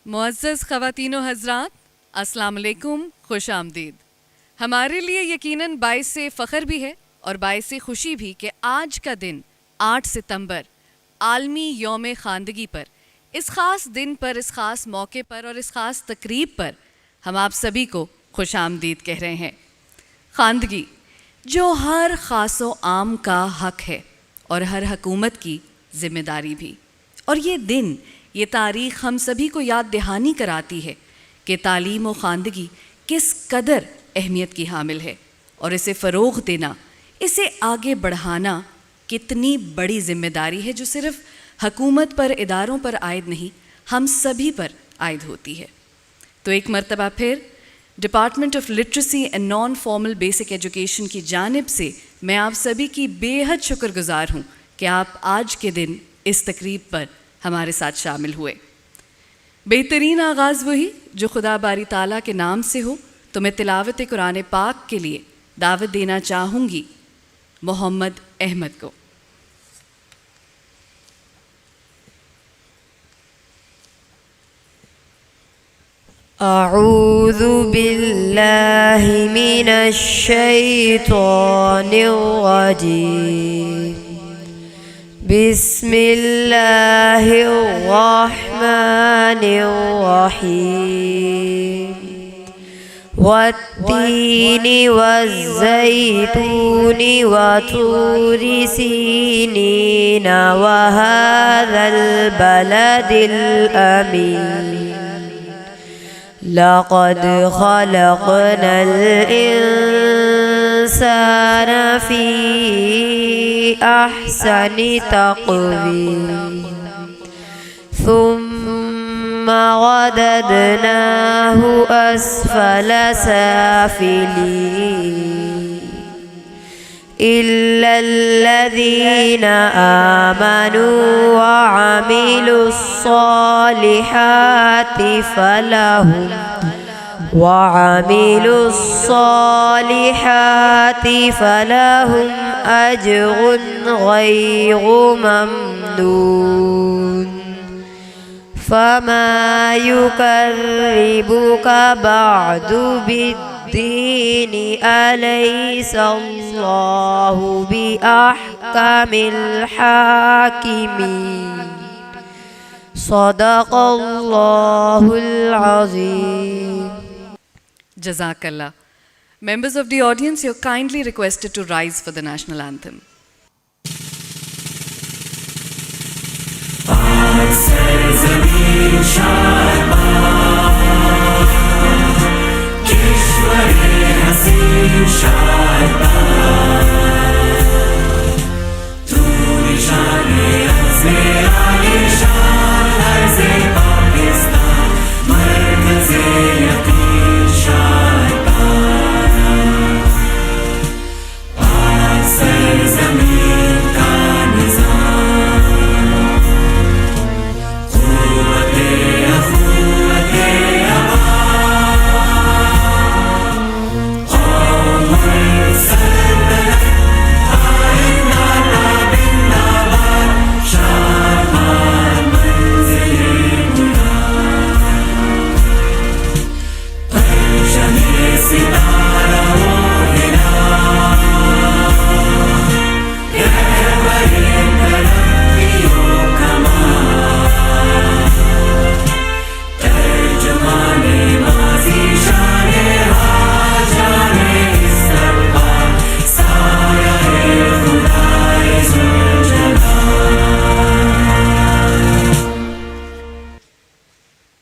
मुअज़्ज़ज़ ख़वातीन व हज़रात, अस्सलाम वालेकुम, खुश आमदीद। हमारे लिए यकीनन बाइस फ़ख्र भी है और बाइस खुशी भी कि आज का दिन 8 सितंबर आलमी यौम ख़ानदगी पर, इस ख़ास दिन पर, इस ख़ास मौके पर और इस ख़ास तकरीब पर हम आप सभी को खुश आमदीद कह रहे हैं। ख़ानदगी जो हर ख़ास व आम का हक है और हर हुकूमत की ज़िम्मेदारी भी। और ये दिन, ये तारीख़ हम सभी को याद दहानी कराती है कि तालीम व ख़ानदगी किस कदर अहमियत की हामिल है और इसे फ़रोग़ देना, इसे आगे बढ़ाना कितनी बड़ी ज़िम्मेदारी है जो सिर्फ़ हुकूमत पर, इदारों पर आयद नहीं, हम सभी पर आयद होती है। तो एक मरतबा फिर department of literacy and non formal basic education की जानिब से मैं आप सभी की बेहद शुक्रगुज़ार हूँ कि आप आज के दिन इस तकरीब पर हमारे साथ शामिल हुए। बेहतरीन आगाज़ वही जो खुदा बारी ताला के नाम से हो, तो मैं तिलावत कुरान पाक के लिए दावत देना चाहूँगी मोहम्मद अहमद को। अऊज़ु बिल्लाहि मिनश शैतानिर रजीम। बिस्मिल्लाहिर रहमानिर रहीम। वत्तीनि वज़्ज़ैतूनि वतूरि सीनीन वहाज़ल बलदिल अमीन। लक़द ख़लक़नल इंसान फ़ी अहसनि तक़वीम। ثم رددناه أسفل سافلين إلا الذين آمنوا وعملوا الصالحات فلهم أجر غير ممنون فما يكذبك بعد بالدين أليس الله بأحكم الحاكمين صدق الله العظيم. Jazakallah. Members of the audience, you're kindly requested to rise for the national anthem.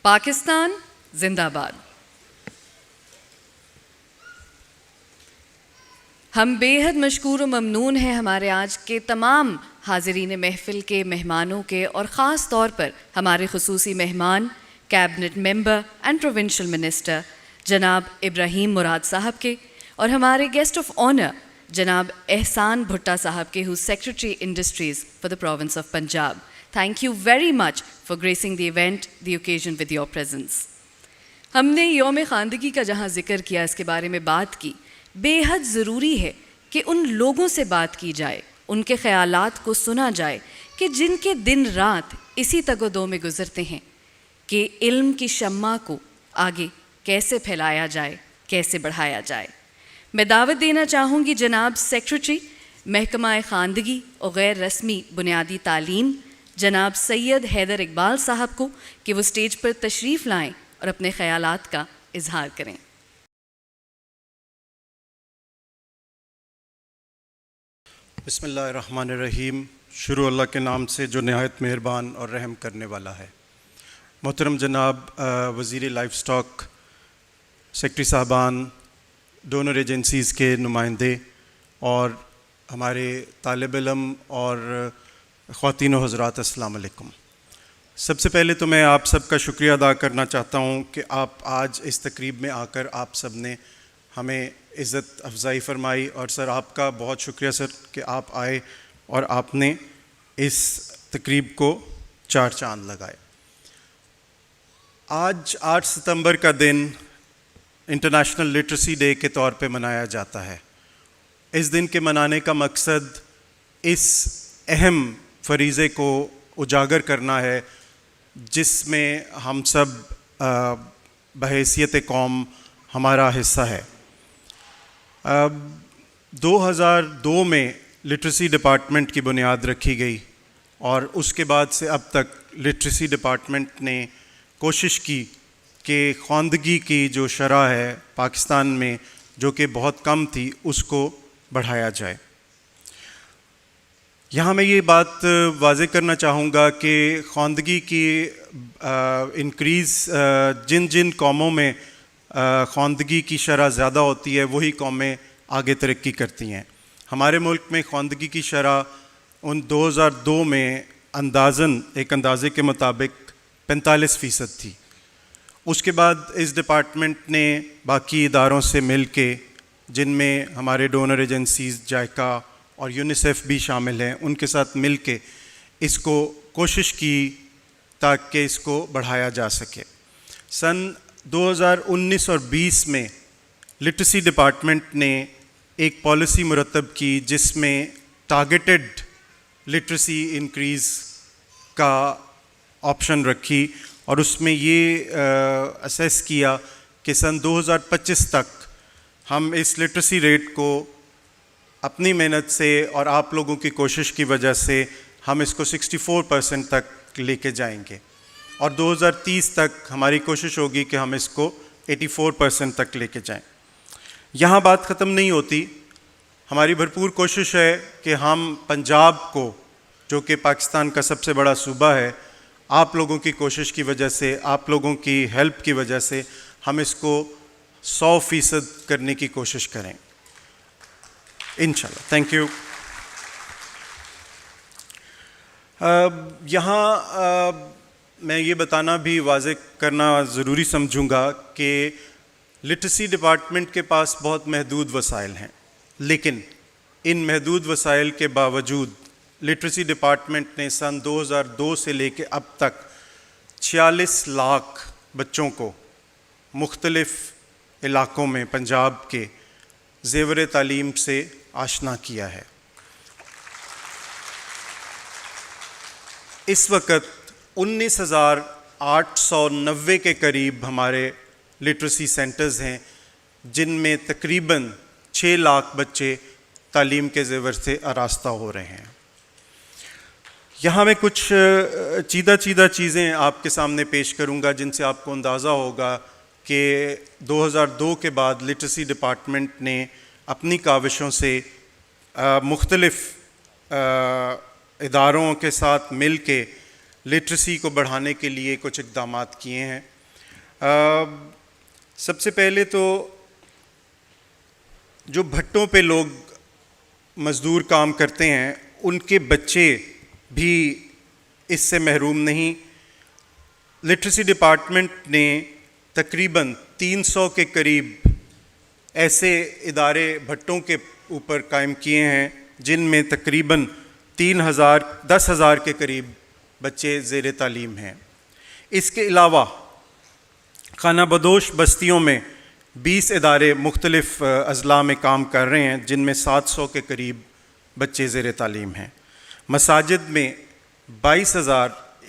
Pakistan जिंदाबाद। हम बेहद मशकूर व ममनून हैं हमारे आज के तमाम हाज़रीन महफ़िल के, मेहमानों के, और ख़ास तौर पर हमारे ख़ुसूसी मेहमान cabinet member and provincial minister जनाब इब्राहीम मुराद साहब के, और हमारे गेस्ट ऑफ ऑनर जनाब एहसान भुट्टा साहब के, who secretary industries for the province of Punjab. Thank you very much for gracing the event, the occasion with your presence. हमने यौम ख़ानदगी का जहाँ ज़िक्र किया, इसके बारे में बात की, बेहद ज़रूरी है कि उन लोगों से बात की जाए, उनके ख़यालात को सुना जाए कि जिनके दिन रात इसी तगोदो में गुज़रते हैं कि इल्म की शम्मा को आगे कैसे फैलाया जाए, कैसे बढ़ाया जाए। मैं दावत देना चाहूँगी जनाब सेक्रेटरी महकमा ख़ानदगी और गैर रस्मी बुनियादी तालीम जनाब सैयद हैदर इकबाल साहब को कि वो स्टेज पर तशरीफ़ लाएं और अपने ख़यालात का इजहार करें। बिस्मिल्लाहिर्रहमानिर्रहीम। शुरू अल्लाह के नाम से जो नहायत मेहरबान और रहम करने वाला है। मोहतरम जनाब वज़ीर लाइफ स्टॉक, सेक्रेटरी साहबान, डोनर एजेंसीज़ के नुमाइंदे और हमारे तालिब इल्म और ख़वातीन व हज़रात, अस्सलाम वालेकुम। सबसे पहले तो मैं आप सब का शुक्रिया अदा करना चाहता हूँ कि आप आज इस तकरीब में आकर आप सब ने हमें इज़्ज़त अफजाई फ़रमाई। और सर आपका बहुत शुक्रिया सर कि आप आए और आपने इस तकरीब को चार चांद लगाए। आज 8 सितंबर का दिन इंटरनेशनल लिटरेसी डे के तौर पे मनाया जाता है। इस दिन के मनाने का मकसद इस अहम फरीज़े को उजागर करना है जिसमें हम सब बहैसियत कौम हमारा हिस्सा है। 2002 में लिटरेसी डिपार्टमेंट की बुनियाद रखी गई और उसके बाद से अब तक लिटरेसी डिपार्टमेंट ने कोशिश की कि ख़वानदगी की जो शरह है पाकिस्तान में, जो कि बहुत कम थी, उसको बढ़ाया जाए। यहाँ मैं ये बात वाज़े करना चाहूँगा कि ख़वानदगी की इंक्रीज़ जिन जिन कौमों में ख़वानदगी की शरह ज़्यादा होती है वही कौमें आगे तरक्की करती हैं। हमारे मुल्क में ख़वानदगी की शरह 2002 में एक अंदाज़े के मुताबिक 45% थी। उसके बाद इस डिपार्टमेंट ने बाकी इदारों से मिल के, जिनमें हमारे डोनर एजेंसीज़ जायका और यूनिसेफ भी शामिल हैं, उनके साथ मिल के इसको कोशिश की ताकि इसको बढ़ाया जा सके। सन 2019 और 20 में लिटरेसी डिपार्टमेंट ने एक पॉलिसी मुरतब की जिसमें टारगेटेड लिटरेसी इंक्रीज़ का ऑप्शन रखी और उसमें ये असेस किया कि सन 2025 तक हम इस लिटरेसी रेट को अपनी मेहनत से और आप लोगों की कोशिश की वजह से हम इसको 64% तक लेके जाएंगे और 2030 तक हमारी कोशिश होगी कि हम इसको 84% तक लेके जाएं। यहाँ बात ख़त्म नहीं होती। हमारी भरपूर कोशिश है कि हम पंजाब को, जो कि पाकिस्तान का सबसे बड़ा सूबा है, आप लोगों की कोशिश की वजह से, आप लोगों की हेल्प की वजह से हम इसको 100% करने की कोशिश करें इंशाल्लाह। Thank you. यहाँ मैं ये बताना भी वाज़े करना ज़रूरी समझूंगा कि लिटरेसी डिपार्टमेंट के पास बहुत महदूद वसाइल हैं, लेकिन इन महदूद वसाइल के बावजूद लिटरेसी डिपार्टमेंट ने सन 2002 से लेके अब तक 46 लाख बच्चों को मुख्तलिफ़ इलाक़ों में पंजाब के ज़ेवर तालीम से आशना किया है। इस वक्त 19,890 के करीब हमारे लिटरेसी सेंटर्स हैं, जिनमें तकरीबन 6 लाख बच्चे तालीम के ज़ेवर से आरास्ता हो रहे हैं। यहाँ मैं कुछ चीदा चीज़ें आपके सामने पेश करूँगा जिनसे आपको अंदाज़ा होगा कि 2002 के बाद लिटरेसी डिपार्टमेंट ने अपनी काविशों से मुख्तलिफ़ इदारों के साथ मिल के लिटरेसी को बढ़ाने के लिए कुछ इक़दामात किए हैं। सबसे पहले तो जो भट्टों पे लोग मज़दूर काम करते हैं, उनके बच्चे भी इससे महरूम नहीं। लिटरेसी डिपार्टमेंट ने तकरीबन 300 के करीब ऐसे इदारे भट्टों के ऊपर कायम किए हैं जिनमें तकरीबन 10,000 के करीब बच्चे ज़ेर तालीम हैं। इसके अलावा खाना बदोश बस्तियों में 20 इदारे मुख्तलिफ़ अज़ला में काम कर रहे हैं जिनमें 700 के करीब बच्चे ज़ेर तालीम हैं। मसाजिद में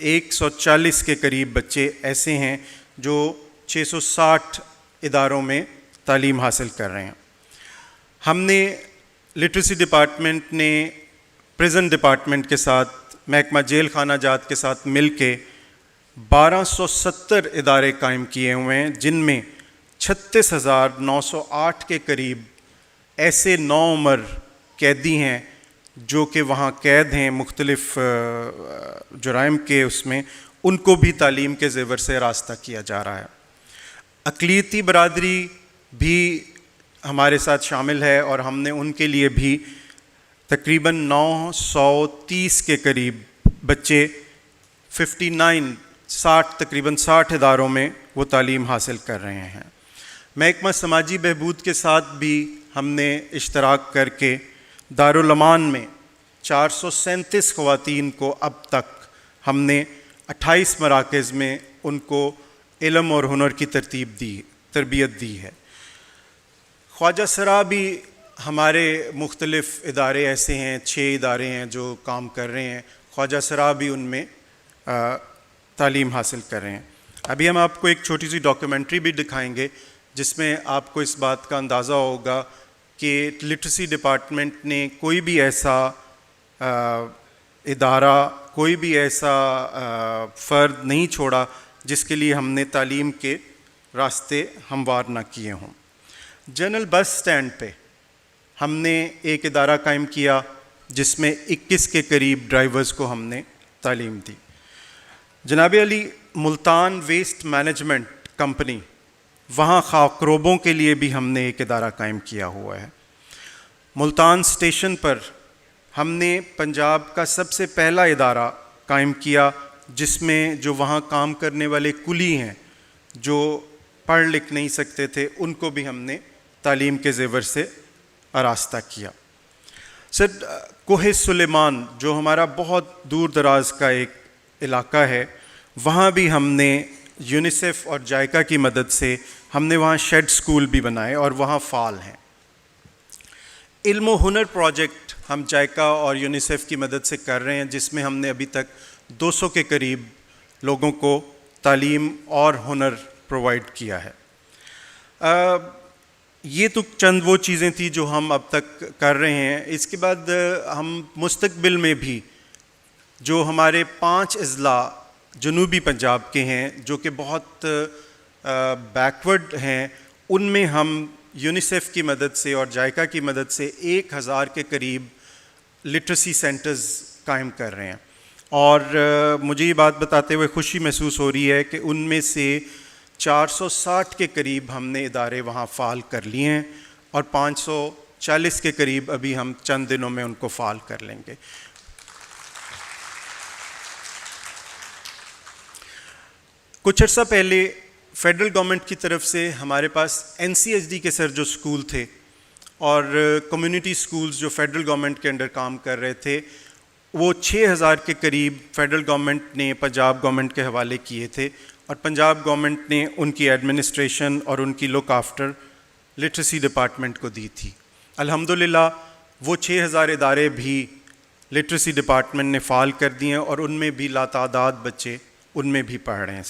140 के करीब बच्चे ऐसे हैं जो 660 इदारों में तालीम हासिल कर रहे हैं। हमने लिटरेसी डिपार्टमेंट ने प्रिजन डिपार्टमेंट के साथ, महकमा जेल खाना जात के साथ मिल के 1270 इदारे कायम किए हुए हैं, जिनमें 36,908 के करीब ऐसे नौउम्र कैदी हैं जो कि वहाँ कैद हैं मुख्तलिफ जुराइम के, उसमें उनको भी तालीम के ज़ेवर से रास्ता किया जा रहा है। अक़लियती बरादरी भी हमारे साथ शामिल है और हमने उनके लिए भी तकरीबन 930 के करीब बच्चे तकरीबन 60 इदारों में वो तालीम हासिल कर रहे हैं। महकमा समाजी बहबूद के साथ भी हमने इश्तराक करके दारुल अमान में 437 ख़वातीन को अब तक हमने 28 मराकज़ में उनको इल्म और हुनर की तरबियत दी है। ख्वाजा सरा भी हमारे मुख्तलिफ़ इदारे ऐसे हैं, 6 इदारे हैं जो काम कर रहे हैं। ख्वाजा सरा भी उनमें तालीम हासिल कर रहे हैं। अभी हम आपको एक छोटी सी डॉक्यूमेंट्री भी दिखाएंगे जिसमें आपको इस बात का अंदाज़ा होगा कि लिटरेसी डिपार्टमेंट ने कोई भी ऐसा इदारा, कोई भी ऐसा फ़र्द नहीं छोड़ा जिसके लिए हमने तालीम के रास्ते हमवार ना किए हों। जनरल बस स्टैंड पे हमने एक इदारा कायम किया जिसमें 21 के करीब ड्राइवर्स को हमने तालीम दी। जनाब Ali Multan waste management company, वहाँ खाकरोबों के लिए भी हमने एक इदारा कायम किया हुआ है। मुल्तान स्टेशन पर हमने पंजाब का सबसे पहला इदारा कायम किया जिसमें जो वहाँ काम करने वाले कुली हैं जो पढ़ लिख नहीं सकते थे, उनको भी हमने तालीम के ज़ेवर से आरास्ता किया। सर, कोहे सुलेमान जो हमारा बहुत दूर दराज का एक इलाका है, वहाँ भी हमने यूनिसेफ और जायका की मदद से हमने वहाँ शेड स्कूल भी बनाए और वहाँ फ़ाल हैं। इल्म व हुनर प्रोजेक्ट हम जायका और यूनिसेफ की मदद से कर रहे हैं जिसमें हमने अभी तक 200 के करीब लोगों को तालीम और हुनर प्रोवाइड किया है। ये तो चंद वो चीज़ें थी जो हम अब तक कर रहे हैं। इसके बाद हम मुस्तकबिल में भी जो हमारे 5 अज़ला जनूबी पंजाब के हैं जो कि बहुत बैकवर्ड हैं, उनमें हम यूनिसेफ की मदद से और जायका की मदद से 1000 के करीब लिटरेसी सेंटर्स कायम कर रहे हैं। और मुझे ये बात बताते हुए खुशी महसूस हो रही है कि उनमें से 460 के करीब हमने इदारे वहाँ फ़ाल कर लिए हैं और 540 के करीब अभी हम चंद दिनों में उनको फ़ाल कर लेंगे। कुछ अर्सा पहले फ़ेडरल गवर्नमेंट की तरफ से हमारे पास NCHD के सर जो स्कूल थे और कम्युनिटी स्कूल्स जो फ़ेडरल गवर्नमेंट के अंडर काम कर रहे थे, वो 6000 के करीब फ़ेडरल गवर्नमेंट ने पंजाब गवर्नमेंट के हवाले किए थे और पंजाब गवर्नमेंट ने उनकी एडमिनिस्ट्रेशन और उनकी लुक आफ्टर लिटरेसी डिपार्टमेंट को दी थी। अल्हम्दुलिल्लाह वो 6000 इदारे भी लिटरेसी डिपार्टमेंट ने फ़ाल कर दिए हैं और उनमें भी लातादाद बच्चे उनमें भी पढ़ रहे हैं।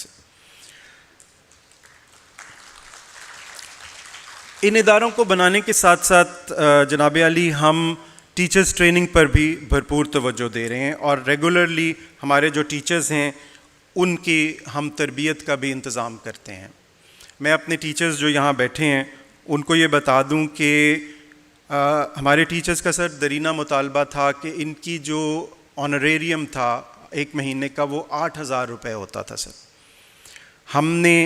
इन इदारों को बनाने के साथ साथ जनाब अली हम टीचर्स ट्रेनिंग पर भी भरपूर तवज्जो दे रहे हैं और रेगुलरली हमारे जो टीचर्स हैं उनकी हम तरबियत का भी इंतज़ाम करते हैं। मैं अपने टीचर्स जो यहाँ बैठे हैं उनको ये बता दूँ कि हमारे टीचर्स का सर दरीना मुतालबा था कि इनकी जो ऑनरेरियम था 1 महीने का वो 8000 रुपये होता था सर। हमने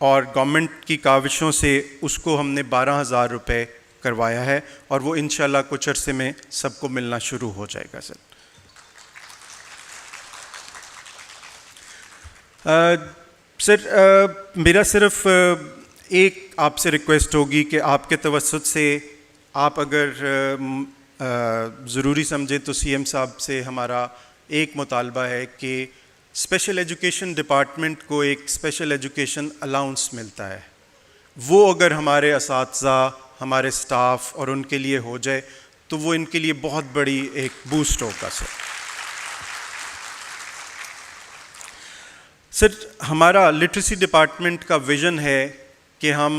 और गवर्नमेंट की काविशों से उसको हमने 12000 रुपये करवाया है और वो इंशाल्लाह कुछ अरसे में सबको मिलना शुरू हो जाएगा सर। मेरा सिर्फ एक आपसे रिक्वेस्ट होगी कि आपके तवस्सुत से आप अगर ज़रूरी समझे तो CM साहब से हमारा एक मुतालबा है कि स्पेशल एजुकेशन डिपार्टमेंट को एक स्पेशल एजुकेशन अलाउंस मिलता है, वो अगर हमारे असातिज़ा, हमारे स्टाफ और उनके लिए हो जाए तो वो इनके लिए बहुत बड़ी एक बूस्ट होगा सर। सर, हमारा लिटरेसी डिपार्टमेंट का विज़न है कि हम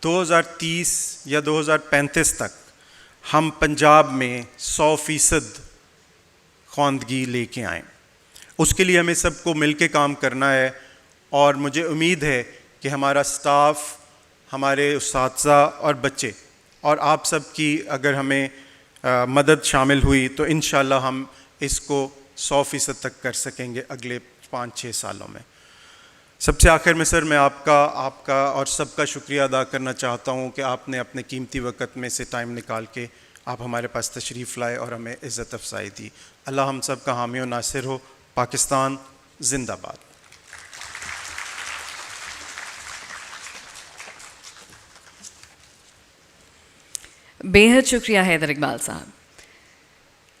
2030 या 2035 तक हम पंजाब में 100% ख्वानदगी लेके आएँ। उसके लिए हमें सबको मिल के काम करना है और मुझे उम्मीद है कि हमारा स्टाफ, हमारे उस्ताज़ा और बच्चे और आप सब की अगर हमें मदद शामिल हुई तो इंशाल्लाह हम इसको 100% तक कर सकेंगे अगले 5-6 सालों में। सबसे आखिर में सर, मैं आपका और सबका शुक्रिया अदा करना चाहता हूँ कि आपने अपने कीमती वक़्त में से टाइम निकाल के आप हमारे पास तशरीफ़ लाए और हमें इज़्ज़त अफ़ज़ाई दी। अल्लाह हम सब का हामी और नासिर हो। पाकिस्तान जिंदाबाद। बेहद शुक्रिया हैदर इकबाल साहब।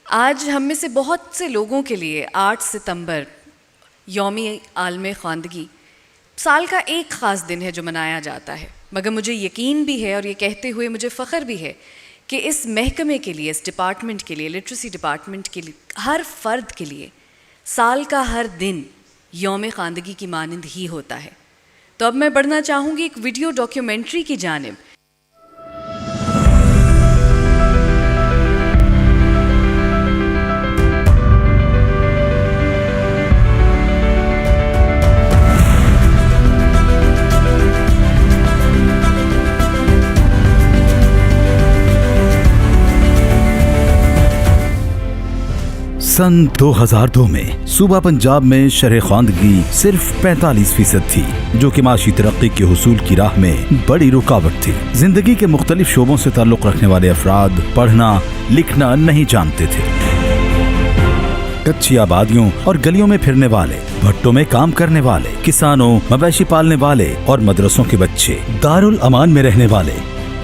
आज हम में से बहुत से लोगों के लिए 8 सितंबर यौमी आलम ख्वानदगी साल का एक ख़ास दिन है जो मनाया जाता है, मगर मुझे यकीन भी है और ये कहते हुए मुझे फ़ख्र भी है कि इस महकमे के लिए, इस डिपार्टमेंट के लिए, लिटरेसी डिपार्टमेंट के लिए, हर फ़र्द के लिए साल का हर दिन यौम ख़वानदगी की मानंद ही होता है। तो अब मैं बढ़ना चाहूँगी एक वीडियो डॉक्यूमेंट्री की जानिब। सन 2002 में सूबा पंजाब में शरह ख्वानदगी सिर्फ 45% थी, जो कि माशी तरक्की के हुसूल की राह में बड़ी रुकावट थी। जिंदगी के मुख्तलिफ शोबों से ताल्लुक़ रखने वाले अफराद पढ़ना लिखना नहीं जानते थे। कच्ची आबादियों और गलियों में फिरने वाले, भट्टों में काम करने वाले, किसानों, मवेशी पालने वाले और मदरसों के बच्चे, दारुल अमान में रहने वाले,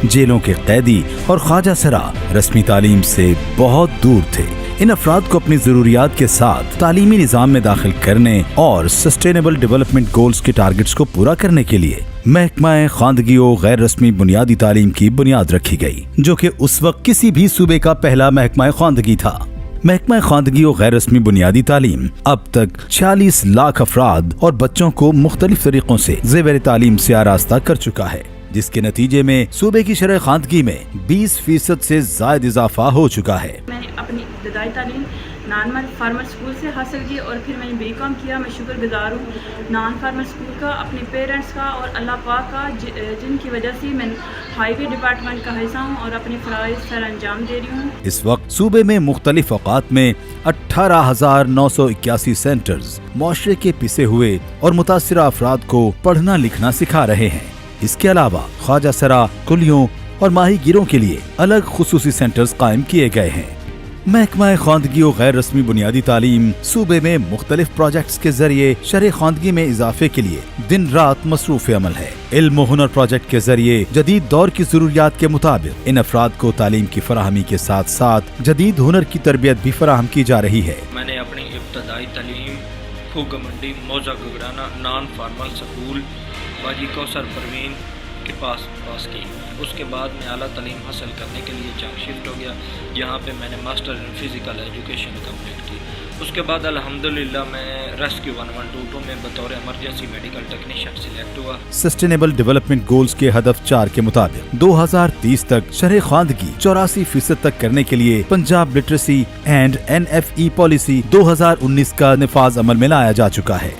जेलों के कैदी और ख्वाजा सरा रस्मी तालीम से बहुत दूर थे। इन अफराद को अपनी ज़रूरियात के साथ तालीमी निज़ाम में दाखिल करने और सस्टेनेबल डेवलपमेंट गोल्स के टारगेट्स को पूरा करने के लिए महकमा ख्वानदगी और गैर रस्मी बुनियादी तालीम की बुनियाद रखी गई, जो कि उस वक्त किसी भी सूबे का पहला महकमा ख्वानदगी था। महकमा ख्वानदगी और गैर रस्मी बुनियादी तालीम अब तक 46 लाख अफराद और बच्चों को मुख्तलिफ तरीकों से ज़ेवर तालीम से आरास्ता कर चुका है, जिसके नतीजे में सूबे की शरह ख्वानदगी में 20% से ज़ायद इजाफा हो चुका है। मैंने अपनी इब्तदाई तालीम नॉन फार्मल स्कूल से हासिल की और फिर मैंने बीकॉम किया। मैं शुक्रगुजार हूँ नॉन फार्मल स्कूल का, अपने पेरेंट्स का और अल्लाह पाक का, जिनकी वजह से मैं हाईवे डिपार्टमेंट का हिस्सा हूँ और अपने फ़राइज़ सर अंजाम दे रही हूँ। इस वक्त सूबे में मुख्तलिफ औक़ात में 18,981 सेंटर्स मुआशरे के पिसे हुए और मुतासिरा अफराद को पढ़ना लिखना सिखा रहे हैं। इसके अलावा ख्वाजा सरा, कुलियों और माहीगीरों के लिए अलग खुसूसी सेंटर्स कायम किए गए हैं। महकमा ख्वानदगी और गैर रस्मी बुनियादी तालीम सूबे में मुख्तलिफ प्रोजेक्ट्स के जरिए शरह ख्वानदगी में इजाफे के लिए दिन रात मसरूफ़ अमल है। इल्म और हुनर प्रोजेक्ट के जरिए जदीद दौर की जरूरियात के मुताबिक इन अफराद को तालीम की फराहमी के साथ साथ जदीद हुनर की तरबियत भी फराहम की जा रही है। मैंने अपनी इब्तदाई तालीम खूग मंडी मौजा गुगराना नॉन फार्मल स्कूल बाजी कौसर परवीन के पास की। उसके बाद मैं आला तालीम हासिल करने के लिए जंग शिफ्ट हो गया, जहाँ पे मैंने master in physical education complete की। उसके बाद अल्हम्दुलिल्लाह मैं रेस्क्यू 1122 में बतौर इमरजेंसी मेडिकल टेक्नीशियन सिलेक्ट हुआ। सस्टेनेबल डेवलपमेंट गोल्स के हदफ 4 के मुताबिक 2030 तक शरह ख्वानदगी 84% तक करने के लिए पंजाब लिटरेसी L&NFBE पॉलिसी 2019 का निफाज अमल में लाया जा चुका है।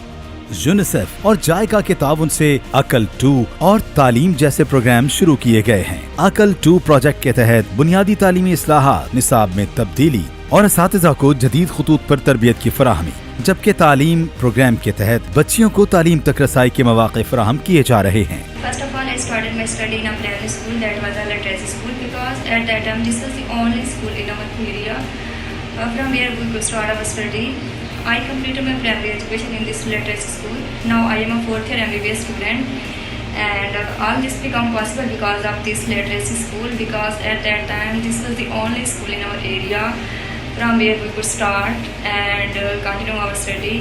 यूनिसेफ और जायका के ताउन से अकल 2 और तालीम जैसे प्रोग्राम शुरू किए गए हैं। अकल 2 प्रोजेक्ट के तहत बुनियादी तालीमी इस्लाहात, निसाब में तब्दीली और असातिज़ा को जदीद खतूत पर तरबियत की फराहमी, जबकि तालीम प्रोग्राम के तहत बच्चियों को तालीम तक रसाई के मौक़े फराहम किए जा रहे हैं। First of all, I started my study in a primary school, that was a literacy school, because at that time this was the only school in our area. From where we could start our study. I completed my primary education in this literacy school. Now I am a 4th year MBBS student, and all this become possible because of this literacy school, because at that time this was the only school in our area from where we could start and continue our study,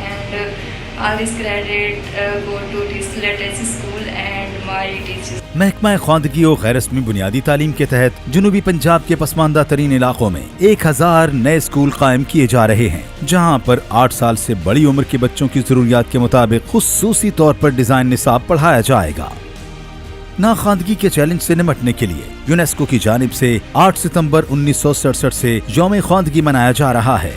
and all this credit go to this literacy school and my teachers. महकमा ख्वांदगी और गैर रस्मी बुनियादी तालीम के तहत जनूबी पंजाब के पसमानदा तरीन इलाकों में 1000 नए स्कूल कायम किए जा रहे हैं, जहां पर 8 साल से बड़ी उम्र के बच्चों की जरूरियात के मुताबिक खुसूसी तौर पर डिजाइन निसाब पढ़ाया जाएगा। नाखानदगी के चैलेंज से निपटने के लिए यूनेस्को की जानिब से 8 सितंबर 1967 से यौम ख्वांदगी मनाया जा रहा है,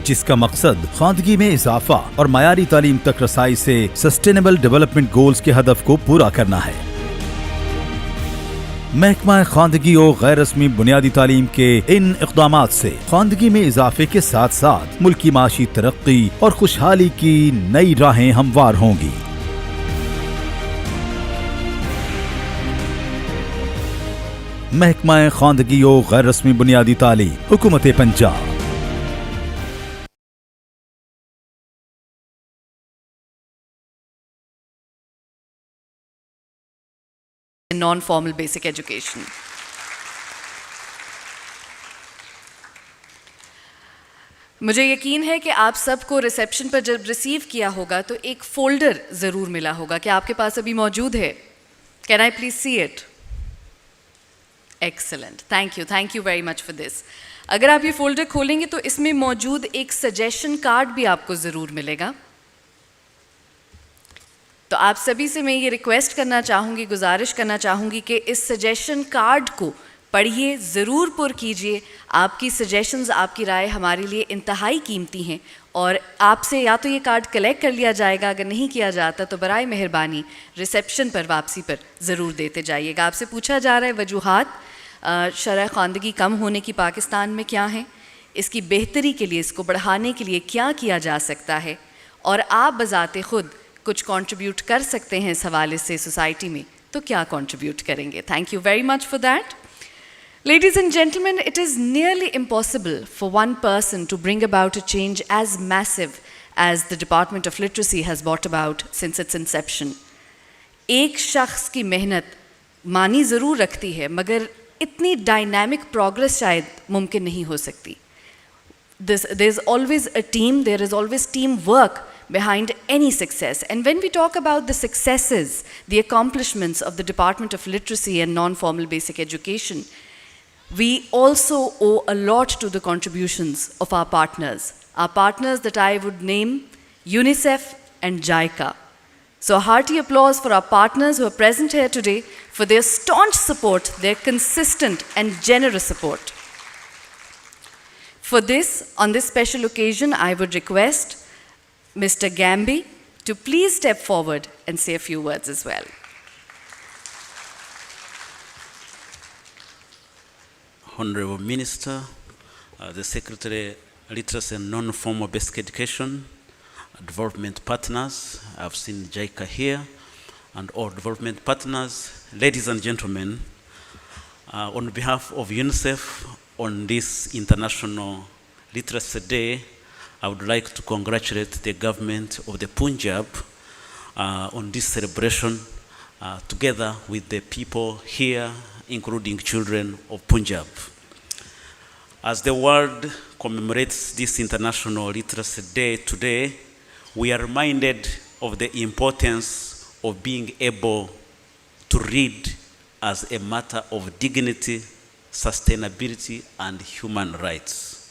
जिसका मकसद ख्वांदगी में इजाफा और मयारी तालीम तक रसाई से सस्टेनेबल डेवलपमेंट गोल्स के हदफ को पूरा करना है। महकमा ख्वांदगी और गैर रस्मी बुनियादी तालीम के इन इक़दामात से ख्वांदगी में इजाफे के साथ साथ मुल्की माशी तरक्की और खुशहाली की नई राहें हमवार होंगी। महकमा ख्वांदगी और गैर रस्मी बुनियादी तालीम, हुकूमत पंजाब। non-formal basic education. मुझे यकीन है कि आप सबको रिसेप्शन पर जब रिसीव किया होगा तो एक फोल्डर ज़रूर मिला होगा। क्या आपके पास अभी मौजूद है? Can I please see it? Excellent, thank you very much for this. अगर आप ये फोल्डर खोलेंगे तो इसमें मौजूद एक सजेशन कार्ड भी आपको ज़रूर मिलेगा। तो आप सभी से मैं ये रिक्वेस्ट करना चाहूँगी, गुजारिश करना चाहूँगी कि इस सजेशन कार्ड को पढ़िए, ज़रूर पुर कीजिए। आपकी सजेशंस, आपकी राय हमारे लिए इंतहाई कीमती हैं और आपसे या तो ये कार्ड कलेक्ट कर लिया जाएगा, अगर नहीं किया जाता तो बराए मेहरबानी रिसेप्शन पर वापसी पर ज़रूर देते जाइएगा। आपसे पूछा जा रहा है वजूहात शरह ख़वानदगी कम होने की पाकिस्तान में क्या हैं, इसकी बेहतरी के लिए, इसको बढ़ाने के लिए क्या किया जा सकता है, और आप बज़ाते ख़ुद कुछ कंट्रीब्यूट कर सकते हैं इस हवाले से सोसाइटी में, तो क्या कंट्रीब्यूट करेंगे? Thank you very much for that. Ladies and gentlemen, it is nearly impossible for one person to bring about a change as massive as the Department of Literacy has brought about since its inception. एक शख्स की मेहनत मानी ज़रूर रखती है, मगर इतनी डायनामिक प्रोग्रेस शायद मुमकिन नहीं हो सकती। There is always a team, there is always teamwork behind any success. And when we talk about the successes, the accomplishments of the Department of Literacy and Non-Formal Basic Education, we also owe a lot to the contributions of our partners that I would name UNICEF and JICA. So a hearty applause for our partners who are present here today for their staunch support, their consistent and generous support. For this, on this special occasion, I would request Mr. Gambi to please step forward and say a few words as well. Honorable Minister, the Secretary, Literacy and Non-Formal Basic Education, development partners, I've seen JICA here, and all development partners, ladies and gentlemen, on behalf of UNICEF on this International Literacy Day, I would like to congratulate the government of the Punjab on this celebration together with the people here, including children of Punjab. As the world commemorates this International Literacy Day today, we are reminded of the importance of being able to read as a matter of dignity, sustainability, and human rights.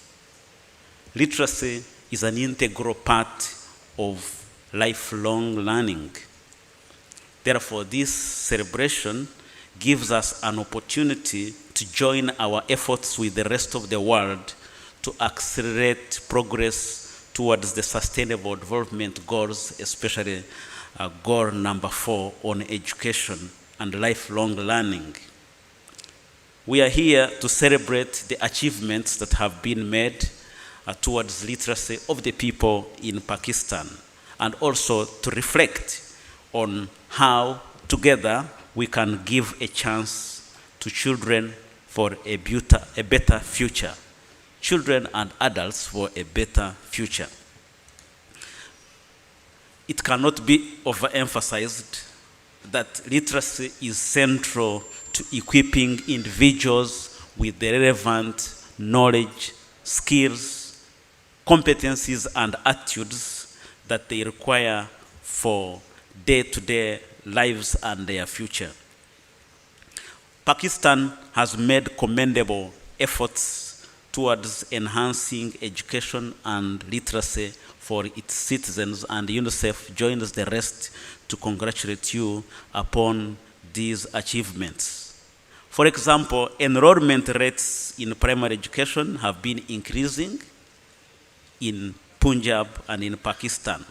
Literacy is an integral part of lifelong learning. Therefore, this celebration gives us an opportunity to join our efforts with the rest of the world to accelerate progress towards the Sustainable Development Goals, especially goal number 4 on education and lifelong learning. We are here to celebrate the achievements that have been made towards literacy of the people in Pakistan, and also to reflect on how together we can give a chance to children for a better future. Children and adults for a better future. It cannot be overemphasized that literacy is central to equipping individuals with the relevant knowledge, skills, competencies, and attitudes that they require for day-to-day lives and their future. Pakistan has made commendable efforts towards enhancing education and literacy for its citizens, and UNICEF joins the rest to congratulate you upon these achievements. For example, enrollment rates in primary education have been increasing in Punjab and in Pakistan.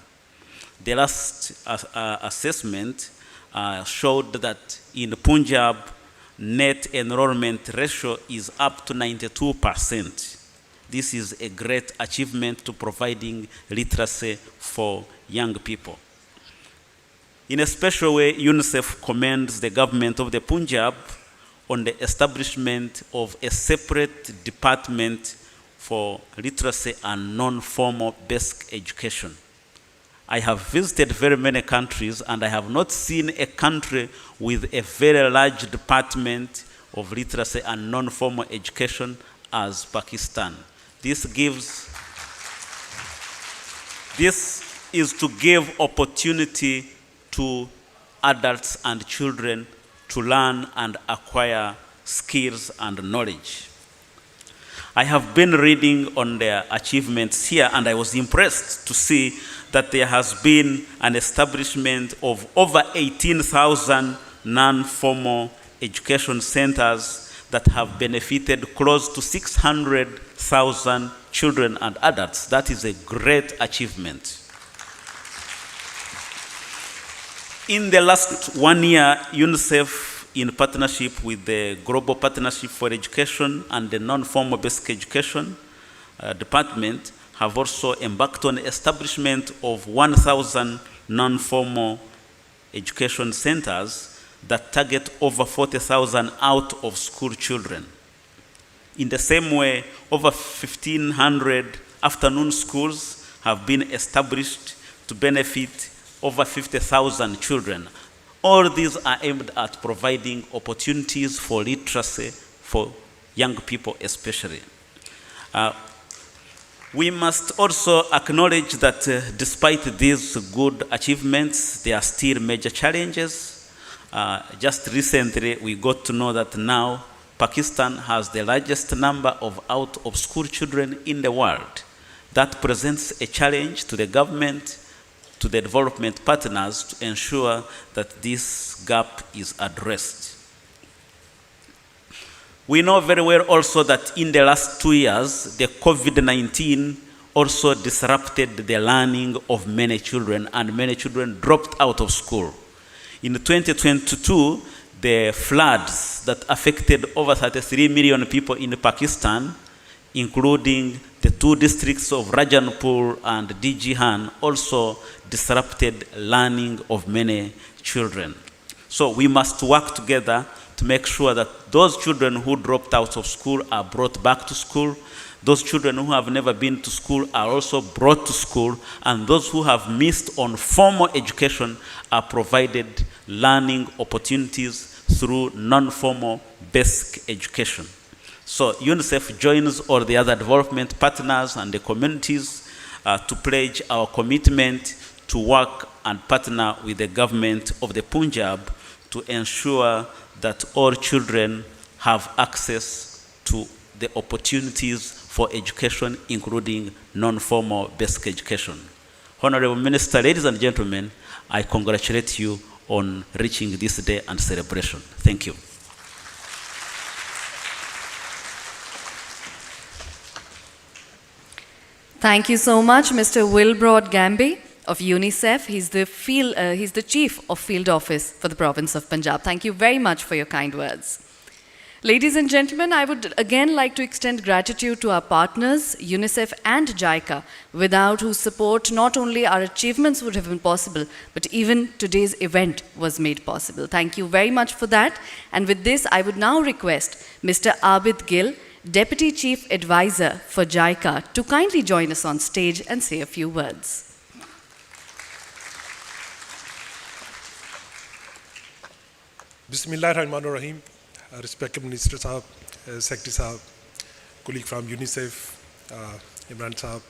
The last assessment showed that in Punjab, net enrollment ratio is up to 92%. This is a great achievement to providing literacy for young people. In a special way, UNICEF commends the government of the Punjab on the establishment of a separate department for literacy and non-formal basic education. I have visited very many countries, and I have not seen a country with a very large department of literacy and non-formal education as Pakistan. This is to give opportunity to adults and children to learn and acquire skills and knowledge. I have been reading on their achievements here, and I was impressed to see that there has been an establishment of over 18,000 non-formal education centers that have benefited close to 600,000 children and adults. That is a great achievement. In the last 1 year, UNICEF, in partnership with the Global Partnership for Education and the Non-Formal Basic Education Department, have also embarked on the establishment of 1,000 non-formal education centers that target over 40,000 out-of-school children. In the same way, over 1,500 afternoon schools have been established to benefit over 50,000 children. All these are aimed at providing opportunities for literacy for young people especially. We must also acknowledge that despite these good achievements, there are still major challenges. Just recently, we got to know that now Pakistan has the largest number of out-of-school children in the world. That presents a challenge to the government, to the development partners, to ensure that this gap is addressed. We know very well also that in the last 2 years, the COVID-19 also disrupted the learning of many children, and many children dropped out of school. In 2022, the floods that affected over 33 million people in Pakistan, including the 2 districts of Rajanpur and Dijihan, also disrupted learning of many children. So we must work together to make sure that those children who dropped out of school are brought back to school. Those children who have never been to school are also brought to school, and those who have missed on formal education are provided learning opportunities through non-formal basic education. So UNICEF joins all the other development partners and the communities to pledge our commitment to work and partner with the government of the Punjab to ensure that all children have access to the opportunities for education, including non-formal basic education. Honorable Minister, ladies and gentlemen, I congratulate you on reaching this day and celebration. Thank you. Thank you so much, Mr. Wilbrod Gamby of UNICEF. He's the Chief of Field Office for the province of Punjab. Thank you very much for your kind words. Ladies and gentlemen, I would again like to extend gratitude to our partners, UNICEF and JICA, without whose support not only our achievements would have been possible, but even today's event was made possible. Thank you very much for that. And with this, I would now request Mr. Abid Gill, Deputy Chief Advisor for JICA, to kindly join us on stage and say a few words. Bismillahirrahmanirrahim. Respected Minister Sahab, Secretary Sahab, colleague from UNICEF, Imran Sahab,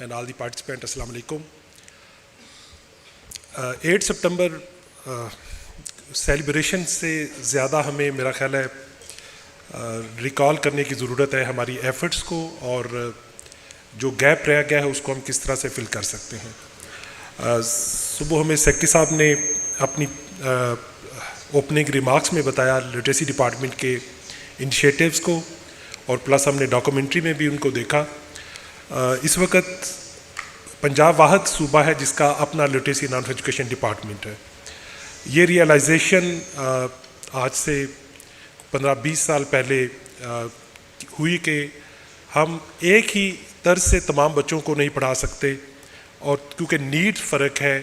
and all the participants, Assalamu alaikum. 8 September celebration से ज़्यादा हमें मेरा ख्याल है recall करने की ज़रूरत है हमारी एफ़र्ट्स को, और जो गैप रह गया है उसको हम किस तरह से फिल कर सकते हैं। सुबह हमें सेक्रेटरी साहब ने अपनी ओपनिंग रिमार्क्स में बताया लिटरेसी डिपार्टमेंट के इनिशिएटिव्स को, और प्लस हमने डॉक्यूमेंट्री में भी उनको देखा। इस वक्त पंजाब वाहिद सूबा है जिसका अपना लिटरेसी नॉन एजुकेशन डिपार्टमेंट है। ये रियलाइजेशन आज से 15-20 साल पहले हुई कि हम एक ही तर्ज से तमाम बच्चों को नहीं पढ़ा सकते, और क्योंकि नीड फ़र्क है,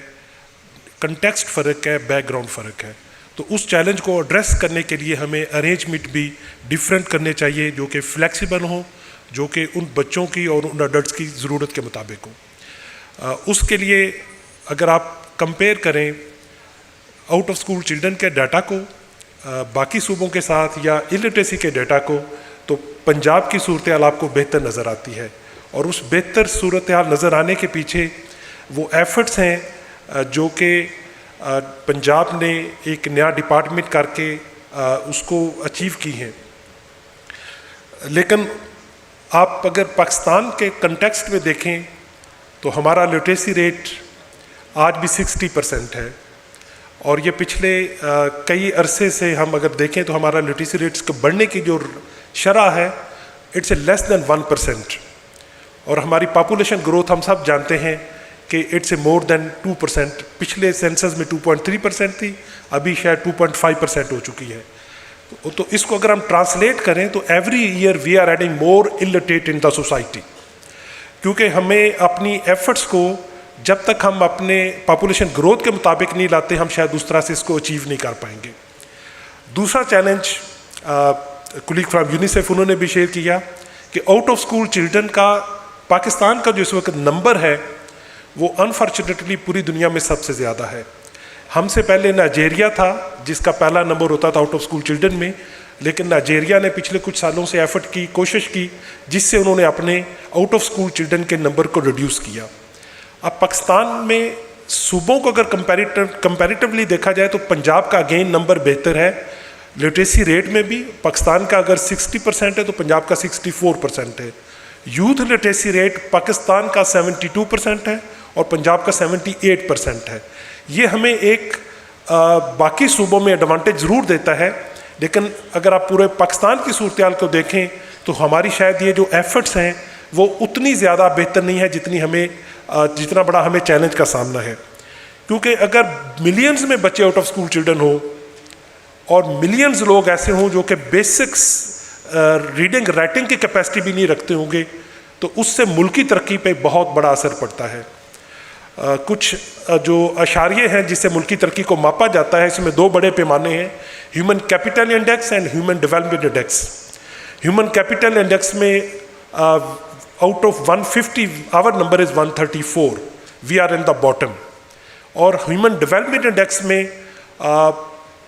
कंटेक्स्ट फ़र्क है, बैकग्राउंड फ़र्क है, तो उस चैलेंज को एड्रेस करने के लिए हमें अरेंजमेंट भी डिफरेंट करने चाहिए जो कि फ्लेक्सिबल हो, जो कि उन बच्चों की और उन अडल्ट्स की ज़रूरत के मुताबिक हो। उसके लिए अगर आप कंपेयर करें आउट ऑफ स्कूल चिल्ड्रन के डाटा को बाकी सूबों के साथ या इलिटरेसी के डाटा को, तो पंजाब की सूरत हाल आपको बेहतर नज़र आती है, और उस बेहतर सूरत हाल नज़र आने के पीछे वो एफ़र्ट्स हैं जो कि पंजाब ने एक नया डिपार्टमेंट करके उसको अचीव की हैं। लेकिन आप अगर पाकिस्तान के कंटेक्स्ट में देखें तो हमारा लिटरेसी रेट आज भी 60% है, और ये पिछले कई अरसे से हम अगर देखें तो हमारा लिटरेसी रेट्स को बढ़ने की जो शरह है इट्स लेस देन 1%, और हमारी पॉपुलेशन ग्रोथ हम सब जानते हैं कि इट्स मोर देन 2%। पिछले सेंसस में 2.3% थी, अभी शायद 2.5% हो चुकी है। तो इसको अगर हम ट्रांसलेट करें तो every year we are adding more illiterate in the society, क्योंकि हमें अपनी एफर्ट्स को जब तक हम अपने पॉपुलेशन ग्रोथ के मुताबिक नहीं लाते, हम शायद उस तरह से इसको अचीव नहीं कर पाएंगे। दूसरा चैलेंज कुलीग फ्रॉम यूनिसेफ उन्होंने भी शेयर किया कि आउट ऑफ स्कूल चिल्ड्रन का पाकिस्तान का जो इस वक्त नंबर है वो अनफॉर्चुनेटली पूरी दुनिया में सबसे ज़्यादा है। हमसे पहले नाइजेरिया था जिसका पहला नंबर होता था आउट ऑफ स्कूल चिल्ड्रन में, लेकिन नाइजेरिया ने पिछले कुछ सालों से एफर्ट की, कोशिश की, जिससे उन्होंने अपने आउट ऑफ स्कूल चिल्ड्रन के नंबर को रिड्यूस किया। अब पाकिस्तान में सूबों को अगर कंपैरेटिवली देखा जाए तो पंजाब का अगेन नंबर बेहतर है लिटरेसी रेट में भी। पाकिस्तान का अगर 60% है तो पंजाब का 64% है। यूथ लिटरेसी रेट पाकिस्तान का 72% है और पंजाब का 78% है। ये हमें एक बाकी सूबों में एडवांटेज ज़रूर देता है, लेकिन अगर आप पूरे पाकिस्तान की सूरत हाल को देखें तो हमारी शायद ये जो एफर्ट्स हैं वो उतनी ज़्यादा बेहतर नहीं है जितना बड़ा हमें चैलेंज का सामना है। क्योंकि अगर मिलियंस में बच्चे आउट ऑफ स्कूल चिल्ड्रन हो और मिलियंस लोग ऐसे हों जो कि बेसिक्स रीडिंग राइटिंग की कैपेसिटी भी नहीं रखते होंगे, तो उससे मुल्की तरक्की पे बहुत बड़ा असर पड़ता है। कुछ जो अशारिये हैं जिससे मुल्की तरक्की को मापा जाता है, इसमें दो बड़े पैमाने हैं, human capital index and human development index. Human capital index में out of 150 our number is 134, we are in the bottom. और ह्यूमन डेवलपमेंट इंडेक्स में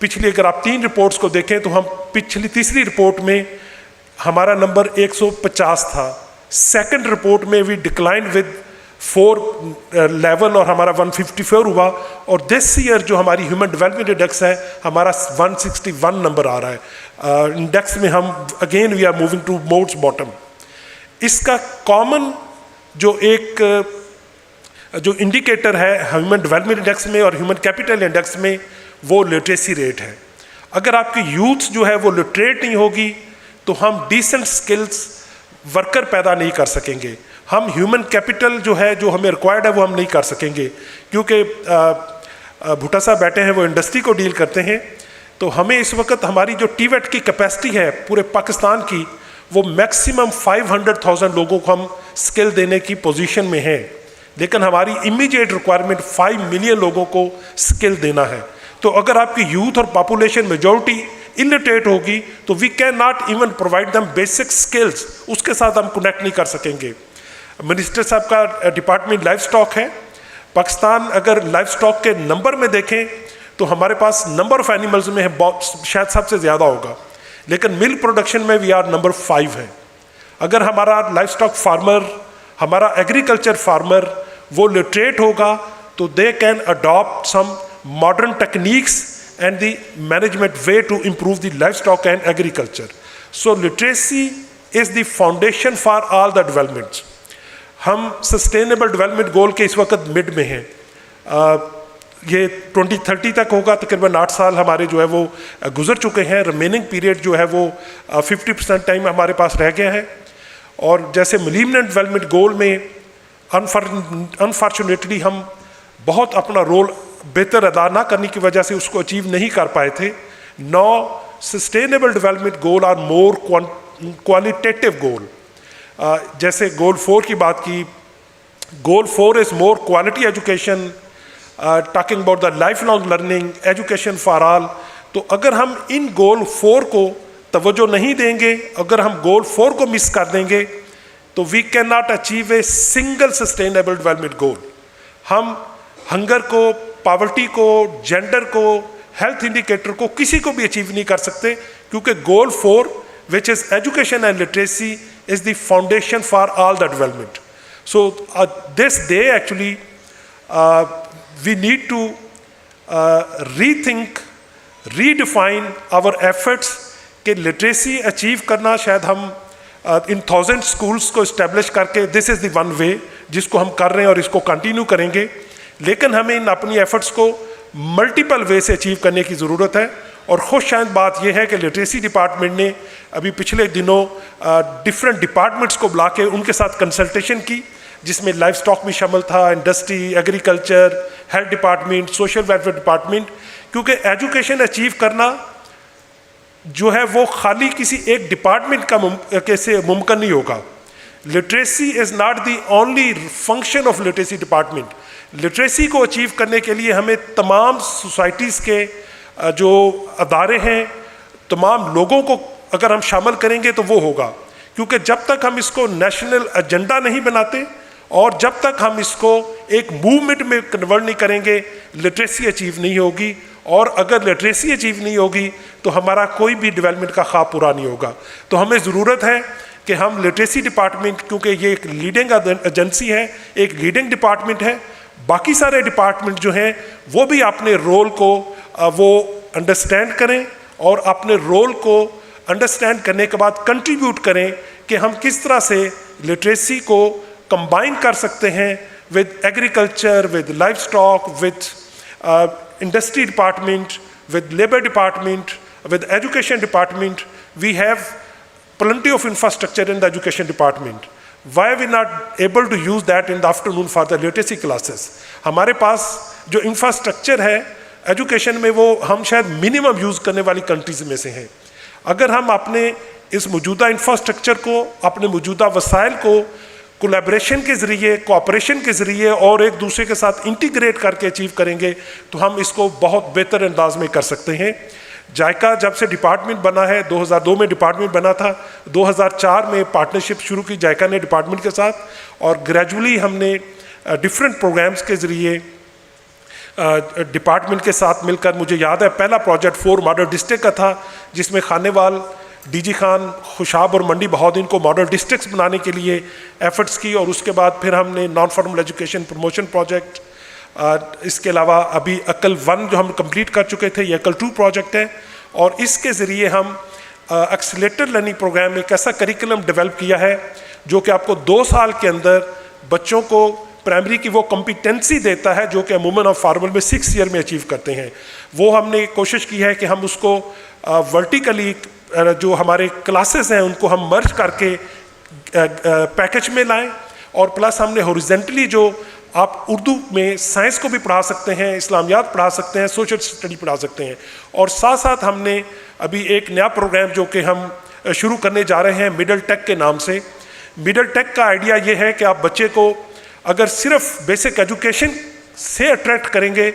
पिछली अगर आप 3 रिपोर्ट्स को देखें तो हम पिछली तीसरी रिपोर्ट में हमारा नंबर 150 था, सेकंड रिपोर्ट में वी डिक्लाइन विद 4 और हमारा 154 हुआ, और दिस ईयर जो हमारी ह्यूमन डेवलपमेंट इंडेक्स है हमारा 161 नंबर आ रहा है इंडेक्स में। हम again we are moving to modes bottom. इसका कॉमन जो इंडिकेटर है ह्यूमन डेवलपमेंट इंडेक्स में और ह्यूमन कैपिटल इंडेक्स में वो लिटरेसी रेट है। अगर आपकी यूथ जो है वो लिटरेट नहीं होगी तो हम डिसेंट स्किल्स वर्कर पैदा नहीं कर सकेंगे। हम ह्यूमन कैपिटल जो है जो हमें रिक्वायर्ड है वो हम नहीं कर सकेंगे, क्योंकि भुट्टा साहब बैठे हैं वो इंडस्ट्री को डील करते हैं। तो हमें इस वक्त हमारी जो टीवेट की कैपेसिटी है पूरे पाकिस्तान की, वो मैक्सिमम 500,000 लोगों को हम स्किल देने की पोजीशन में हैं, लेकिन हमारी इमीडिएट रिक्वायरमेंट 5 मिलियन लोगों को स्किल देना है। तो अगर आपकी यूथ और पॉपुलेशन मेजॉरिटी इलिटरेट होगी तो we can not even provide them basic skills, उसके साथ हम कनेक्ट नहीं कर सकेंगे। मिनिस्टर साहब का डिपार्टमेंट लाइफ स्टॉक है। पाकिस्तान अगर लाइफ स्टॉक के नंबर में देखें तो हमारे पास नंबर ऑफ एनिमल्स में है बहुत शायद सबसे ज़्यादा होगा, लेकिन मिल्क प्रोडक्शन में वी आर नंबर 5 है। अगर हमारा लाइफ स्टॉक फार्मर, हमारा एग्रीकल्चर फार्मर वो लिटरेट होगा तो they can adopt some modern techniques and the management way to improve the livestock and agriculture. So literacy is the foundation for all the developments. हम sustainable development गोल के इस वक्त mid में हैं, ये 2030 तक होगा, तकरीबन 8 साल हमारे जो है वो गुजर चुके हैं, रिमेनिंग पीरियड जो है वो 50% टाइम हमारे पास रह गया है। और जैसे मिलेनियम डेवलपमेंट गोल में अनफॉर्चुनेटली हम बहुत अपना रोल बेहतर अदा ना करने की वजह से उसको अचीव नहीं कर पाए थे। Now sustainable development goal are more qualitative goal. जैसे गोल 4 की बात की, goal 4 is more quality education, talking about the life long learning, education for all. तो अगर हम इन गोल 4 को तवज्जो नहीं देंगे, अगर हम गोल 4 को मिस कर देंगे, तो we can not achieve a single sustainable development goal. हम हंगर को, पॉवर्टी को, जेंडर को, हेल्थ इंडिकेटर को, किसी को भी अचीव नहीं कर सकते, क्योंकि गोल 4 which is education and literacy is the foundation for all the development. So this day actually we need to rethink, redefine our efforts कि literacy achieve करना शायद हम इन 1000 schools को establish करके this is the one way जिसको हम कर रहे हैं और इसको continue करेंगे, लेकिन हमें इन अपनी efforts को multiple way से achieve करने की ज़रूरत है। और खुशशायद बात यह है कि लिटरेसी डिपार्टमेंट ने अभी पिछले दिनों डिफरेंट डिपार्टमेंट्स को बुला के उनके साथ कंसल्टेशन की, जिसमें लाइफ स्टॉक भी शामिल था, industry, agriculture, health department, social welfare department, क्योंकि एजुकेशन अचीव करना जो है वो खाली किसी एक डिपार्टमेंट का कैसे मुमकिन नहीं होगा। Literacy is not the only function of literacy department. Literacy को अचीव करने के लिए हमें तमाम सोसाइटीज़ के जो अदारे हैं, तमाम लोगों को अगर हम शामिल करेंगे तो वो होगा, क्योंकि जब तक हम इसको नेशनल एजेंडा नहीं बनाते और जब तक हम इसको एक मूवमेंट में कन्वर्ट नहीं करेंगे, लिटरेसी अचीव नहीं होगी। और अगर लिटरेसी अचीव नहीं होगी तो हमारा कोई भी डेवलपमेंट का ख्वाब पूरा नहीं होगा। तो हमें ज़रूरत है कि हम लिटरेसी डिपार्टमेंट, क्योंकि ये एक लीडिंग एजेंसी है, एक लीडिंग डिपार्टमेंट है, बाकी सारे डिपार्टमेंट जो हैं वो भी अपने रोल को वो अंडरस्टैंड करें और अपने रोल को अंडरस्टैंड करने के बाद कंट्रीब्यूट करें कि हम किस तरह से लिटरेसी को कंबाइन कर सकते हैं with agriculture, with livestock, with industry department, with labour department, with education department. We have plenty of infrastructure in the education department. Why are we not able to use that in the afternoon for the literacy classes? हमारे पास जो infrastructure है education में वो हम शायद minimum use करने वाली countries में से हैं। अगर हम अपने इस मौजूदा इंफ्रास्ट्रक्चर को, अपने मौजूदा वसाइल को कोलैबोरेशन के ज़रिए, कोऑपरेशन के ज़रिए और एक दूसरे के साथ इंटीग्रेट करके अचीव करेंगे तो हम इसको बहुत बेहतर अंदाज में कर सकते हैं। जायका जब से डिपार्टमेंट बना है, 2002 में डिपार्टमेंट बना था, 2004 में पार्टनरशिप शुरू की जायका ने डिपार्टमेंट के साथ, और ग्रेजुअली हमने डिफरेंट प्रोग्राम्स के ज़रिए डिपार्टमेंट के साथ मिलकर, मुझे याद है पहला प्रोजेक्ट 4 मॉडल डिस्ट्रिक्ट का था, जिसमें खानेवाल, डीजी खान, खुशाब और मंडी बहाउद्दीन को मॉडल डिस्ट्रिक्ट्स बनाने के लिए एफर्ट्स की। और उसके बाद फिर हमने non formal education promotion project, इसके अलावा अभी अकल 1 जो हम कंप्लीट कर चुके थे, ये अकल 2 प्रोजेक्ट है। और इसके ज़रिए हम एक्सीलरेटेड लर्निंग प्रोग्राम में एक ऐसा करिकुलम डेवलप किया है जो कि आपको 2 साल के अंदर बच्चों को प्राइमरी की वो कॉम्पिटेंसी देता है जो कि अमूमन और फॉर्मल में 6 ईयर में अचीव करते हैं। वो हमने कोशिश की है कि हम उसको वर्टिकली जो हमारे क्लासेस हैं उनको हम मर्ज करके पैकेज में लाएं, और प्लस हमने हॉरिजेंटली जो आप उर्दू में साइंस को भी पढ़ा सकते हैं, इस्लामियात पढ़ा सकते हैं, सोशल स्टडी पढ़ा सकते हैं। और साथ साथ हमने अभी एक नया प्रोग्राम जो कि हम शुरू करने जा रहे हैं मिडल टेक के नाम से। मिडल टेक का आइडिया ये है कि आप बच्चे को अगर सिर्फ बेसिक एजुकेशन से अट्रैक्ट करेंगे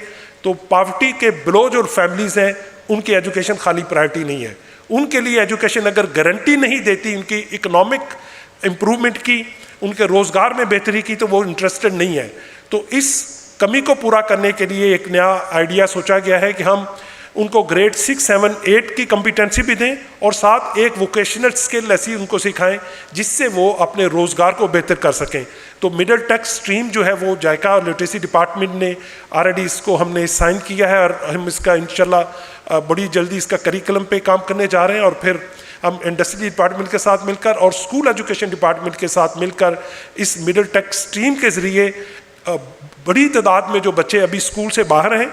तो पॉवर्टी के बिलो जो फैमिलीज़ हैं उनकी एजुकेशन खाली प्रायोरिटी नहीं है। उनके लिए एजुकेशन अगर गारंटी नहीं देती उनकी इकोनॉमिक इम्प्रूवमेंट की, उनके रोज़गार में बेहतरी की, तो वो इंटरेस्टेड नहीं है। तो इस कमी को पूरा करने के लिए एक नया आइडिया सोचा गया है कि हम उनको ग्रेड 6, 7, 8 की कॉम्पिटेंसी भी दें और साथ एक वोकेशनल स्किल ऐसी उनको सिखाएं जिससे वो अपने रोज़गार को बेहतर कर सकें। तो मिडिल टेक स्ट्रीम जो है वो जायका और लिटरेसी डिपार्टमेंट ने ऑलरेडी इसको हमने साइन किया है और हम इसका इंशाल्लाह बड़ी जल्दी इसका करिकुलम पे काम करने जा रहे हैं और फिर हम इंडस्ट्री डिपार्टमेंट के साथ मिलकर और स्कूल एजुकेशन डिपार्टमेंट के साथ मिलकर इस मिडिल टेक स्ट्रीम के ज़रिए बड़ी तादाद में जो बच्चे अभी स्कूल से बाहर हैं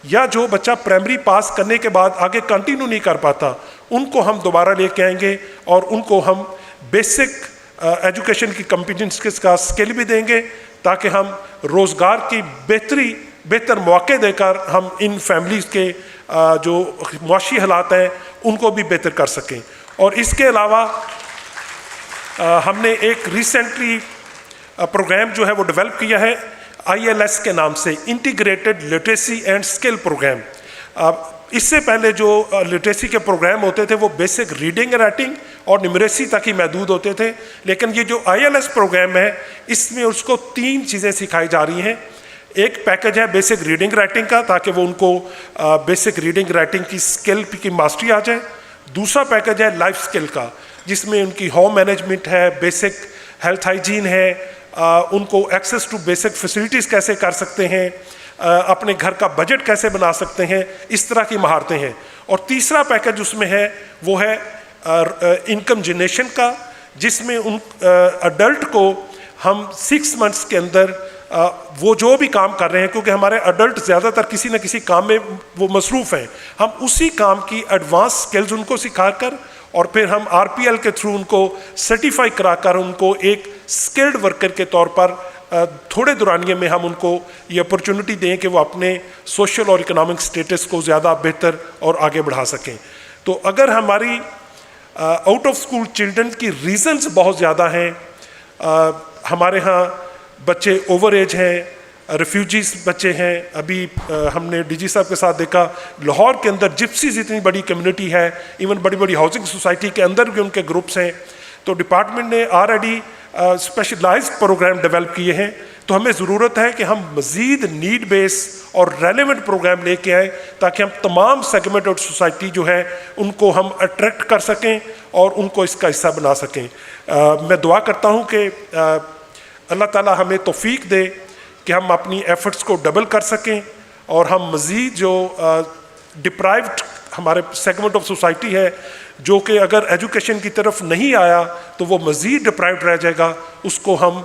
या जो बच्चा प्राइमरी पास करने के बाद आगे कंटिन्यू नहीं कर पाता, उनको हम दोबारा लेके आएंगे और उनको हम बेसिक एजुकेशन की कॉम्पिटेंस का स्किल भी देंगे ताकि हम रोज़गार की बेहतर मौके देकर हम इन फैमिलीज़ के जो मुआशी हालात हैं उनको भी बेहतर कर सकें। और इसके अलावा हमने एक रिसेंटली प्रोग्राम जो है वो डेवलप किया है ILS के नाम से, integrated literacy and skill program. इससे पहले जो लिटरेसी के प्रोग्राम होते थे वो बेसिक रीडिंग, राइटिंग और न्यूमरेसी तक ही महदूद होते थे, लेकिन ये जो ILS प्रोग्राम है इसमें उसको 3 चीज़ें सिखाई जा रही हैं। एक पैकेज है बेसिक रीडिंग राइटिंग का ताकि वो उनको बेसिक रीडिंग राइटिंग की स्किल की मास्टरी आ जाए। दूसरा पैकेज है लाइफ स्किल का जिसमें उनकी होम मैनेजमेंट है, बेसिक हेल्थ हाइजीन है, उनको एक्सेस टू बेसिक फैसिलिटीज़ कैसे कर सकते हैं, अपने घर का बजट कैसे बना सकते हैं, इस तरह की महारतें हैं। और तीसरा पैकेज उसमें है वो है इनकम जनरेशन का, जिसमें उन अडल्ट को हम 6 मंथ्स के अंदर वो जो भी काम कर रहे हैं, क्योंकि हमारे अडल्ट ज़्यादातर किसी न किसी काम में वो मसरूफ़ हैं, हम उसी काम की एडवांस स्किल्स उनको सिखाकर और फिर हम RPL के थ्रू उनको सर्टिफाई कराकर उनको एक स्किल्ड वर्कर के तौर पर थोड़े दुरानिए में हम उनको ये अपॉर्चुनिटी दें कि वो अपने सोशल और इकोनॉमिक स्टेटस को ज़्यादा बेहतर और आगे बढ़ा सकें। तो अगर हमारी आउट ऑफ स्कूल चिल्ड्रन की रीज़न्स बहुत ज़्यादा हैं, हमारे यहाँ बच्चे ओवर एज हैं, रेफ्यूजीज बच्चे हैं। अभी हमने DG साहब के साथ देखा लाहौर के अंदर जिप्सीज इतनी बड़ी कम्युनिटी है, इवन बड़ी बड़ी हाउसिंग सोसाइटी के अंदर भी उनके ग्रुप्स हैं। तो डिपार्टमेंट ने ऑलरेडी स्पेशलाइज्ड प्रोग्राम डेवलप किए हैं। तो हमें ज़रूरत है कि हम मज़ीद नीड बेस और रेलेवेंट प्रोग्राम लेके आए ताकि हम तमाम सेगमेंट और सोसाइटी जो है उनको हम अट्रैक्ट कर सकें और उनको इसका हिस्सा बना सकें। मैं दुआ करता हूँ कि अल्लाह ताला हमें तौफीक दे कि हम अपनी एफ़र्ट्स को डबल कर सकें और हम मज़ीद जो डिप्राइव्ड हमारे सेगमेंट ऑफ सोसाइटी है जो कि अगर एजुकेशन की तरफ नहीं आया तो वो मज़ीद डिप्राइव्ड रह जाएगा, उसको हम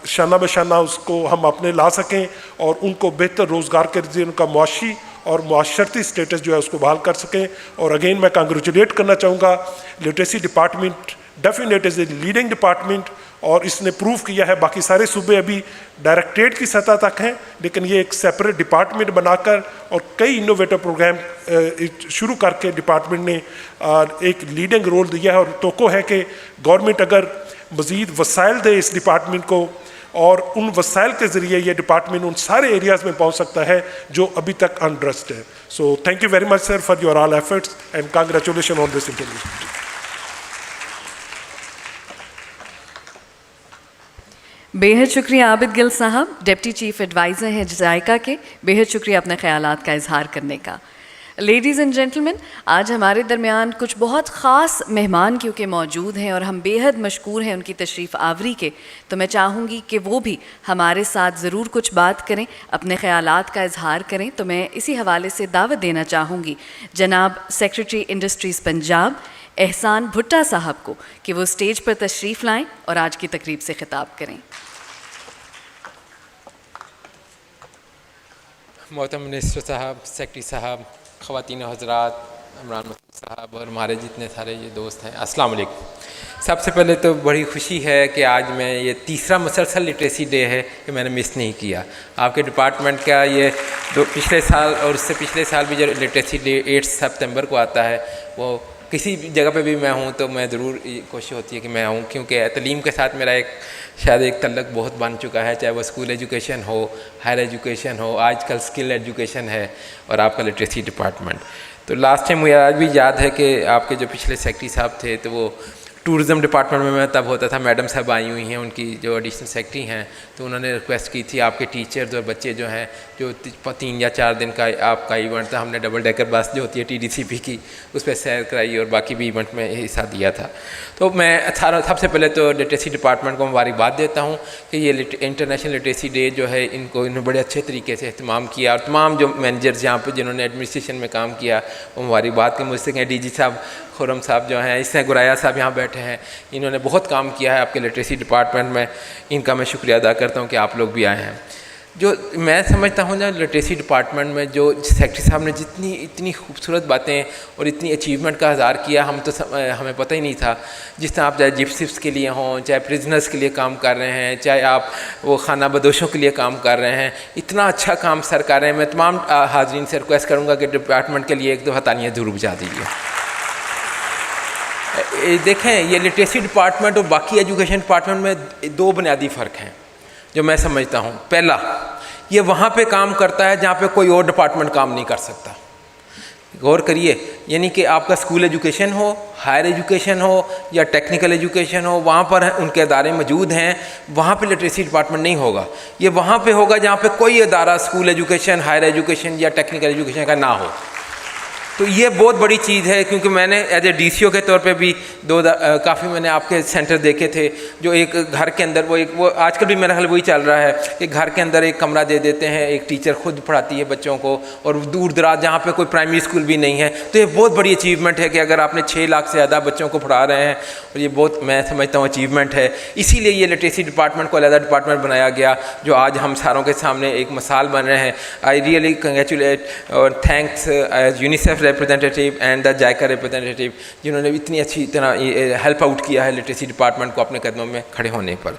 शाना बशाना उसको हम अपने ला सकें और उनको बेहतर रोज़गार के जरिए उनका मुआशी और मुआशरती स्टेटस जो है उसको बहाल कर सकें। और अगेन मैं कांग्रेचुलेट करना चाहूँगा literacy department, definite is a leading department और इसने प्रूव किया है। बाकी सारे सूबे अभी डायरेक्टरेट की सतह तक हैं, लेकिन ये एक सेपरेट डिपार्टमेंट बनाकर और कई इनोवेटिव प्रोग्राम शुरू करके डिपार्टमेंट ने एक लीडिंग रोल दिया है। और तोको है कि गवर्नमेंट अगर मज़ीद वसाइल दे इस डिपार्टमेंट को और उन वसाइल के ज़रिए ये डिपार्टमेंट उन सारे एरियाज़ में पहुँच सकता है जो अभी तक अनड्रेस्ड है। So thank you very much sir for your all efforts and congratulation on this interview. बेहद शुक्रिया आबिद गिल साहब, डिप्टी चीफ एडवाइज़र हैं जायका के। बेहद शुक्रिया अपने ख्यालात का इजहार करने का। लेडीज़ एंड जेंटलमैन, आज हमारे दरमियान कुछ बहुत ख़ास मेहमान क्योंकि मौजूद हैं और हम बेहद मशकूर हैं उनकी तशरीफ़ आवरी के, तो मैं चाहूँगी कि वो भी हमारे साथ ज़रूर कुछ बात करें, अपने ख्यालात का इजहार करें। तो मैं इसी हवाले से दावत देना चाहूँगी जनाब सेक्रेटरी इंडस्ट्रीज़ पंजाब एहसान भुट्टा साहब को कि वो स्टेज पर तशरीफ़ लाएं और आज की तकरीब से ख़िताब करें। मोहतरम मिनिस्टर साहब, सेक्रेटरी साहब, ख़वातीन हज़रात, इमरान साहब और हमारे जितने सारे ये दोस्त हैं, अस्सलाम वालेकुम। सबसे पहले तो बड़ी खुशी है कि आज मैं ये तीसरा मुसलसल लिटरेसी डे है कि मैंने मिस नहीं किया। आपके डिपार्टमेंट का ये पिछले साल और उससे पिछले साल भी जो लिटरेसी डे 8 सितंबर को आता है, वो किसी जगह पे भी मैं हूँ तो मैं ज़रूर कोशिश होती है कि मैं आऊँ, क्योंकि तलीम के साथ मेरा शायद एक तल्लक बहुत बन चुका है, चाहे वो स्कूल एजुकेशन हो, हायर एजुकेशन हो, आजकल स्किल एजुकेशन है और आपका लिटरेसी डिपार्टमेंट। तो लास्ट टाइम मुझे आज भी याद है कि आपके जो पिछले सेक्रेटरी साहब थे तो वो टूरिज़्म डिपार्टमेंट में मैं तब होता था, मैडम साहब आई हुई हैं, उनकी जो एडिशनल सेक्रेटरी हैं, तो उन्होंने रिक्वेस्ट की थी आपके टीचर्स और बच्चे जो हैं, जो 3 या 4 दिन का आपका इवेंट था, हमने डबल डेकर बस जो होती है TDCP की, उस पर सैर कराई और बाकी भी इवेंट में हिस्सा दिया था। तो मैं सबसे पहले तो लिटरेसी डिपार्टमेंट को मुबारकबाद देता हूँ कि ये इंटरनेशनल लिटरेसी डे जो है इन्होंने बड़े अच्छे तरीके से इस्तेमाल किया, और तमाम जो मैनेजर्स यहाँ पे जिन्होंने एडमिनिस्ट्रेशन में काम किया वो मुबारकबाद के मुझसे कहें। DG साहब, खुरम साहब जो हैं, इससे गुराया साहब यहाँ बैठे हैं, इन्होंने बहुत काम किया है आपके लिटरेसी डिपार्टमेंट में, इनका मैं शुक्रिया अदा करता हूँ कि आप लोग भी आए हैं। जो मैं समझता हूँ ना, लिटरेसी डिपार्टमेंट में जो सेक्रेटरी साहब ने इतनी खूबसूरत बातें और इतनी अचीवमेंट का इज़हार किया, हमें पता ही नहीं था। जिस तरह आप चाहे जिप्सिप्स के लिए हों, चाहे प्रिजनर्स के लिए काम कर रहे हैं, चाहे आप वो खाना बदोशों के लिए काम कर रहे हैं, इतना अच्छा काम सर कर रहे हैं। मैं तमाम हाजरीन से रिक्वेस्ट करूँगा कि डिपार्टमेंट के लिए एक दो तालियाँ ज़रूर बजा दीजिए। देखें, ये लिटरेसी डिपार्टमेंट और बाकी एजुकेशन डिपार्टमेंट में 2 बुनियादी फ़र्क हैं जो मैं समझता हूँ। पहला, ये वहाँ पे काम करता है जहाँ पे कोई और डिपार्टमेंट काम नहीं कर सकता। गौर करिए, यानी कि आपका स्कूल एजुकेशन हो, हायर एजुकेशन हो या टेक्निकल एजुकेशन हो, वहाँ पर उनके अदारे मौजूद हैं, वहाँ पे लिटरेसी डिपार्टमेंट नहीं होगा। ये वहाँ पे होगा जहाँ पे कोई अदारा स्कूल एजुकेशन, हायर एजुकेशन या टेक्निकल एजुकेशन का ना हो। तो ये बहुत बड़ी चीज़ है, क्योंकि मैंने एज ए DCO के तौर पे भी काफ़ी मैंने आपके सेंटर देखे थे, जो एक घर के अंदर वो आजकल भी मेरा ख्याल वही चल रहा है कि घर के अंदर एक कमरा दे देते हैं, एक टीचर खुद पढ़ाती है बच्चों को, और दूर दराज जहाँ पे कोई प्राइमरी स्कूल भी नहीं है। तो ये बहुत बड़ी अचीवमेंट है कि अगर आपने 6 लाख से ज़्यादा बच्चों को पढ़ा रहे हैं, और ये बहुत मैं समझता हूँ अचीवमेंट है। इसीलिए ये लिटरेसी डिपार्टमेंट को अलग डिपार्टमेंट बनाया गया, जो आज हम सारों के सामने एक मिसाल बन रहे हैं। आई रियली कंग्रेचुलेट और thanks UNICEF representative and the JICA representative, जिन्होंने इतनी अच्छी तरह हेल्प आउट किया है लिटरेसी डिपार्टमेंट को अपने कदमों में खड़े होने पर।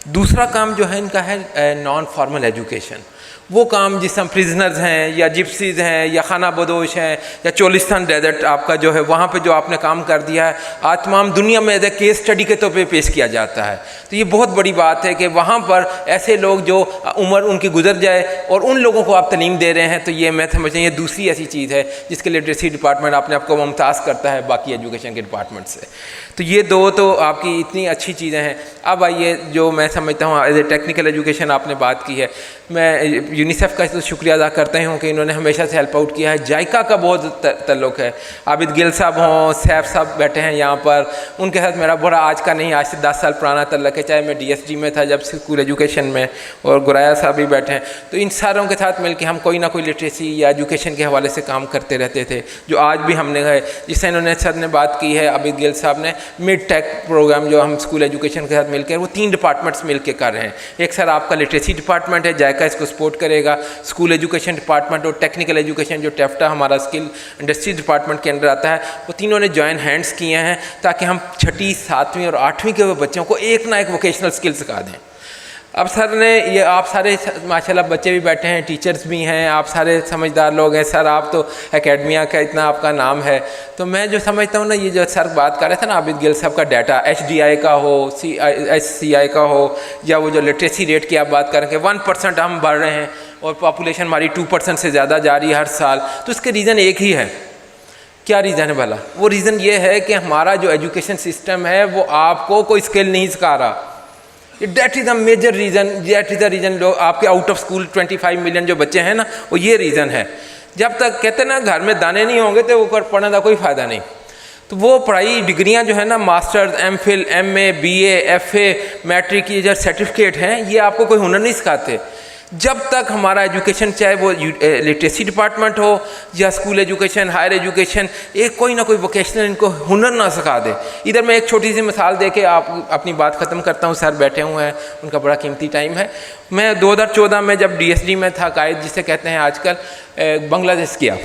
दूसरा काम जो है इनका है नॉन फॉर्मल एजुकेशन। वो काम जिस हम प्रिजनर्स हैं या जिप्सीज हैं या खाना बदोश हैं या चोलिस्तान डेजर्ट आपका जो है, वहाँ पे जो आपने काम कर दिया है, आज तमाम दुनिया में एज ए केस स्टडी के तौर पे पेश किया जाता है। तो ये बहुत बड़ी बात है कि वहाँ पर ऐसे लोग जो उम्र उनकी गुजर जाए और उन लोगों को आप तालीम दे रहे हैं। तो ये मैं समझता हूँ ये दूसरी ऐसी चीज़ है जिसके लिटरेसी डिपार्टमेंट अपने आप को मुमताज़ करता है बाकी एजुकेशन के डिपार्टमेंट से। तो ये 2 तो आपकी इतनी अच्छी चीज़ें हैं। अब आइए जो मैं समझता हूँ एज ए टेक्निकल एजुकेशन आपने बात की है, मैं यूनिसेफ का तो शुक्रिया अदा करता हूँ कि इन्होंने हमेशा से हेल्प आउट किया है। जायका का बहुत तल्लुक़ है। आबिद गिल साहब हों, सैफ साहब बैठे हैं यहाँ पर, उनके साथ मेरा बड़ा आज का नहीं, आज से 10 साल पुराना तल्लुक़ है। चाहे मैं DSG में था जब स्कूल एजुकेशन में, और गुराया साहब भी बैठे हैं। तो इन सारों के साथ मिलकर हम कोई ना कोई लिटरेसी या एजुकेशन के हवाले से काम करते रहते थे, जो आज भी हमने है। जिससे इन्होंने सर ने बात की है, आबिद गिल साहब ने मिड टेक प्रोग्राम जो हम स्कूल एजुकेशन के साथ मिलकर, वो 3 डिपार्टमेंट्स मिलकर कर रहे हैं। एक सर आपका लिटरेसी डिपार्टमेंट है, जायका इसको सपोर्ट करेगा। स्कूल एजुकेशन डिपार्टमेंट और टेक्निकल एजुकेशन जो टेफ्टा हमारा स्किल इंडस्ट्री डिपार्टमेंट के अंदर आता है, वो तीनों ने जॉइन हैंड्स किए हैं ताकि हम 6ठी, 7वीं और 8वीं के बच्चों को एक ना एक वोकेशनल स्किल सिखा दें। अब सर ने ये, आप सारे माशाल्लाह बच्चे भी बैठे हैं, टीचर्स भी हैं, आप सारे समझदार लोग हैं। सर आप तो एकेडमिया का इतना आपका नाम है। तो मैं जो समझता हूँ ना, ये जो सर बात कर रहे थे ना आबिद गिल साहब का डाटा, HDI का हो, SCI का हो, या वो जो लिटरेसी रेट की आप बात करें कि 1% हम बढ़ रहे हैं और पॉपुलेशन हमारी 2% से ज़्यादा जा रही है हर साल। तो इसके रीज़न एक ही है। क्या रीज़न है भला? वो रीज़न ये है कि हमारा जो एजुकेशन सिस्टम है वो आपको कोई स्किल नहीं सिखा रहा। That is a major reason, that is the reason लोग आपके आउट ऑफ स्कूल 25 मिलियन जो बच्चे हैं ना, वो ये रीज़न है। जब तक कहते हैं ना घर में दाने नहीं होंगे तो वो पढ़ने का कोई फ़ायदा नहीं। तो वो पढ़ाई डिग्रियां जो है ना, masters, MPhil, MA, BA, FA, matric की जो सर्टिफिकेट हैं, ये आपको कोई हुनर नहीं सिखाते। जब तक हमारा एजुकेशन, चाहे वो लिटरेसी डिपार्टमेंट हो या स्कूल एजुकेशन, हायर एजुकेशन, एक कोई ना कोई वोकेशनल इनको हुनर ना सिखा दे। इधर मैं एक छोटी सी मिसाल दे के आप अपनी बात ख़त्म करता हूँ। सर बैठे हुए हैं, उनका बड़ा कीमती टाइम है। मैं 2014 में जब DSD में था, कायद जिसे कहते हैं आजकल, बांग्लादेश गया।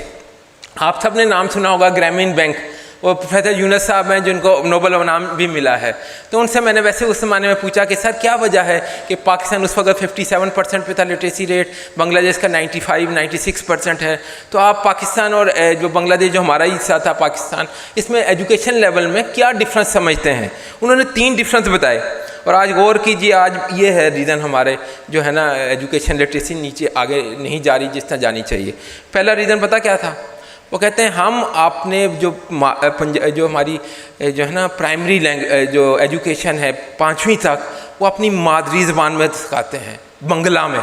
आप सब ने नाम सुना होगा ग्रामीण बैंक, वो प्रोफेसर यूनुस साहब हैं जिनको नोबल इनाम भी मिला है। तो उनसे मैंने वैसे उस ज़माने में पूछा कि सर क्या वजह है कि पाकिस्तान उस वक्त 57% पे था लिटरेसी रेट, बांग्लादेश का 95-96% है। तो आप पाकिस्तान और जो बांग्लादेश जो हमारा हिस्सा था पाकिस्तान, इसमें एजुकेशन लेवल में क्या डिफरेंस समझते हैं? उन्होंने 3 डिफरेंस बताए। और आज गौर कीजिए, आज ये है रीज़न हमारे जो है ना एजुकेशन लिटरेसी नीचे आगे नहीं जा रही जिस तरह जानी चाहिए। पहला रीज़न पता क्या था? वो कहते हैं हम आपने जो हमारी जो है ना प्राइमरी लैंग्वेज जो एजुकेशन है 5वीं तक, वो अपनी मादरी ज़बान में सिखाते हैं, बंगला में।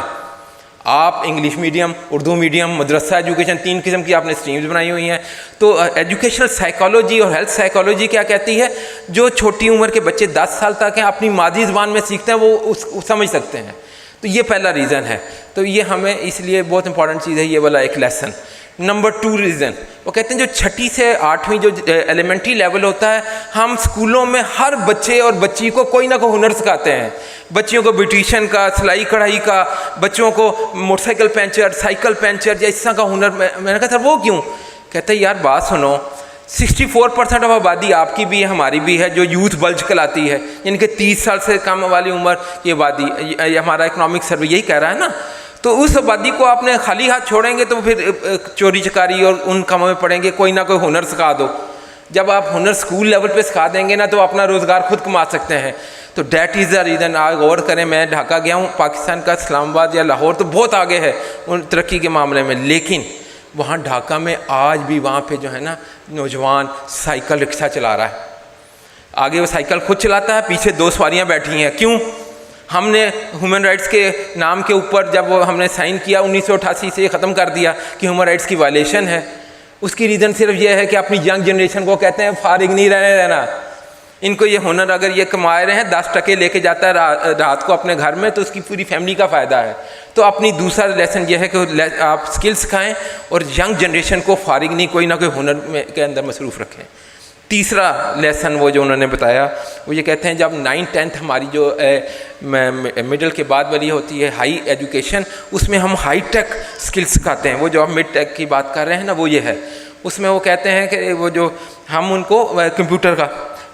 आप इंग्लिश मीडियम, उर्दू मीडियम, मदरसा एजुकेशन, 3 किस्म की आपने स्ट्रीम्स बनाई हुई हैं। तो एजुकेशनल साइकोलॉजी और हेल्थ साइकोलॉजी क्या कहती है, जो छोटी उम्र के बच्चे 10 साल तक हैं अपनी मादरी ज़बान में सीखते हैं, वो समझ सकते हैं। तो ये पहला रीज़न है। तो ये हमें इसलिए बहुत इंपॉर्टेंट चीज़ है ये वाला एक लेसन। नंबर 2 रीज़न, वो कहते हैं जो 6ठी से 8वीं जो एलिमेंट्री लेवल होता है, हम स्कूलों में हर बच्चे और बच्ची को कोई ना कोई हुनर सिखाते हैं। बच्चियों को ब्यूटिशियन का, सिलाई कढ़ाई का, बच्चों को मोटरसाइकिल पंचर, साइकिल पंचर या इस तरह का हुनर। मैंने कहा सर वो क्यों? कहते हैं यार बात सुनो, 64% ऑफ आबादी आपकी भी है, हमारी भी है, जो यूथ बल्ज कहलाती है, यानी कि 30 साल से कम वाली उम्र की आबादी। हमारा इकोनॉमिक सर्वे यही कह रहा है ना। तो उस आबादी को आपने खाली हाथ छोड़ेंगे तो फिर चोरी चकारी और उन कामों में पड़ेंगे। कोई ना कोई हुनर सिखा दो। जब आप हुनर स्कूल लेवल पे सिखा देंगे ना, तो अपना रोज़गार खुद कमा सकते हैं। तो डैट इज़ द रीज़न। आप गौर करें, मैं ढाका गया हूँ, पाकिस्तान का इस्लामाबाद या लाहौर तो बहुत आगे है उन तरक्की के मामले में, लेकिन वहाँ ढाका में आज भी वहाँ पे जो है ना नौजवान साइकिल रिक्शा चला रहा है। आगे वो साइकिल खुद चलाता है, पीछे 2 सवारियाँ बैठी हैं। क्यों? हमने ह्यूमन राइट्स के नाम के ऊपर जब वो हमने साइन किया 1988 से ख़त्म कर दिया कि ह्यूमन राइट्स की वायलेशन है। उसकी रीज़न सिर्फ ये है कि अपनी यंग जनरेशन को कहते हैं फारिग नहीं रहना। इनको ये हुनर अगर ये कमा रहे हैं, 10 टके लेके जाता है रात को अपने घर में, तो उसकी पूरी फैमिली का फ़ायदा है। तो अपनी दूसरा लेसन ये है कि आप स्किल सिखाएँ और यंग जनरेशन को फारिग नहीं, कोई ना कोई हुनर में के अंदर मसरूफ़ रखें। तीसरा लेसन वो जो उन्होंने बताया, वो ये कहते हैं जब 9th-10th हमारी जो मिडिल के बाद वाली होती है हाई एजुकेशन, उसमें हम हाई टेक स्किल्स सिखाते हैं। वो जो आप मिड टेक की बात कर रहे हैं ना, वो ये है। उसमें वो कहते हैं कि वो जो हम उनको कंप्यूटर का,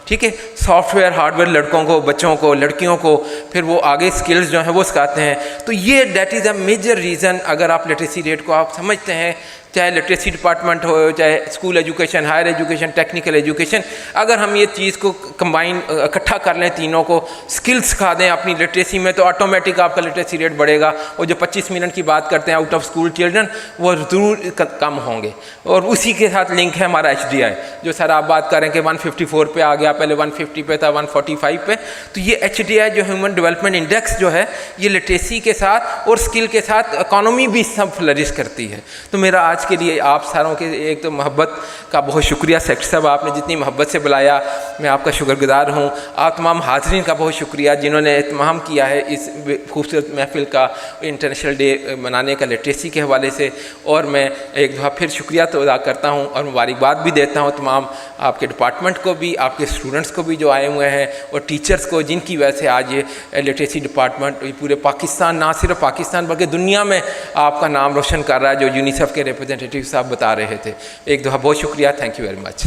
ठीक है, सॉफ्टवेयर हार्डवेयर, लड़कों को, बच्चों को, लड़कियों को, फिर वो आगे स्किल्स जो हैं वो सिखाते हैं। तो ये that is a major reason. अगर आप लिटरेसी रेट को आप समझते हैं, चाहे लिटरेसी डिपार्टमेंट हो, चाहे school education, higher education, technical education, अगर हम ये चीज़ को कंबाइन इकट्ठा कर लें, तीनों को स्किल्स सिखा दें अपनी लिटरेसी में, तो ऑटोमेटिक आपका लिटरेसी रेट बढ़ेगा। वो जो 25 मिनट की बात करते हैं आउट ऑफ स्कूल चिल्ड्रन, वो ज़रूर कम होंगे। और उसी के साथ लिंक है हमारा HDI, जो सर आप बात करें कि 154 पे आ गया, पहले 150 पे था, 145 पे। तो ये HDI जो ह्यूमन डेवलपमेंट इंडेक्स जो है, ये लिटरेसी के साथ और स्किल के साथ इकॉनमी भी सब फ्लरिश करती है। तो मेरा आज के लिए आप सारों के एक तो मोहब्बत का बहुत शुक्रिया। सेक्रेटरी साहब, आपने जितनी मोहब्बत से बुलाया, मैं आपका शुक्रगुजार हूँ। आप तमाम हाज़रीन का बहुत शुक्रिया जिन्होंने इत्माम किया है इस खूबसूरत महफिल का, इंटरनेशनल डे मनाने का लिटरेसी के हवाले से। और मैं एक दफ़ा फिर शुक्रिया तो अदा करता हूँ और मुबारकबाद भी देता हूँ तमाम आपके डिपार्टमेंट को भी, आपके स्टूडेंट्स को भी जो आए हुए हैं, और टीचर्स को जिनकी वजह से आज ये लिटरेसी डिपार्टमेंट पूरे पाकिस्तान, ना सिर्फ पाकिस्तान बल्कि दुनिया में आपका नाम रोशन कर रहा है, जो यूनिसेफ के रिप्रेजेंटेटिव साहब बता रहे थे। एक दफ़ा बहुत शुक्रिया। Thank you very much.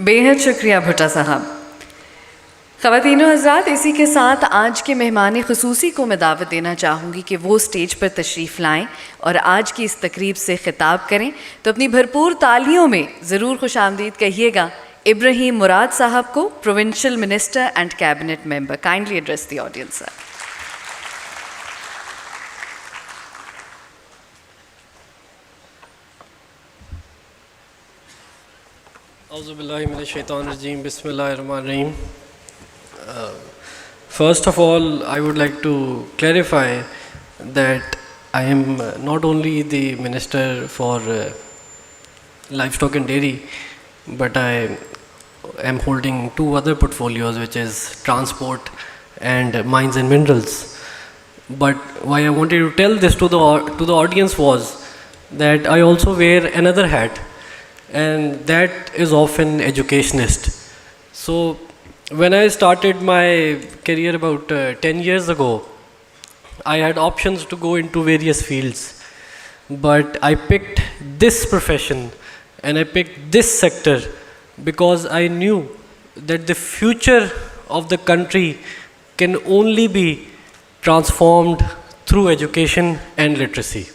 बेहद शुक्रिया भुट्टा साहब। ख़वातीनो हज़रात, इसी के साथ आज के मेहमान ख़ुसूसी को मैं दावत देना चाहूँगी कि वो स्टेज पर तशरीफ़ लाएं और आज की इस तकरीब से ख़िताब करें। तो अपनी भरपूर तालियों में ज़रूर खुशामदीद कहिएगा इब्राहिम मुराद साहब को, provincial minister and cabinet member. Kindly address the audience sir. Auzubillahiminash-shaytanir-rajeem. Bismillahir-rahmanir-rahim. First of all, I would like to clarify that I am not only the Minister for Livestock and Dairy, but I am holding 2 other portfolios, which is Transport and Mines and Minerals. But why I wanted to tell this to the audience was that I also wear another hat, and that is often educationist. So when I started my career about 10 years ago, I had options to go into various fields, but I picked this profession and I picked this sector because I knew that the future of the country can only be transformed through education and literacy.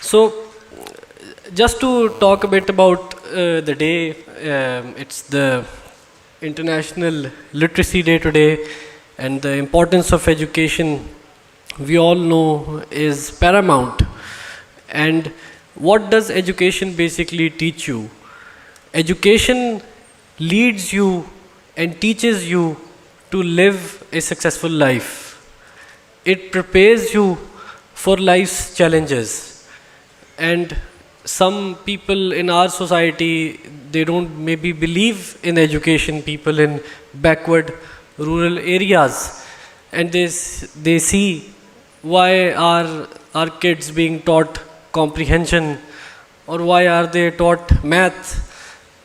So just to talk a bit about the day, it's the International Literacy Day today, and the importance of education, we all know, is paramount. And what does education basically teach you? Education leads you and teaches you to live a successful life. It prepares you for life's challenges. And some people in our society, they don't maybe believe in education, people in backward rural areas, and they see why are our kids being taught comprehension, or why are they taught math,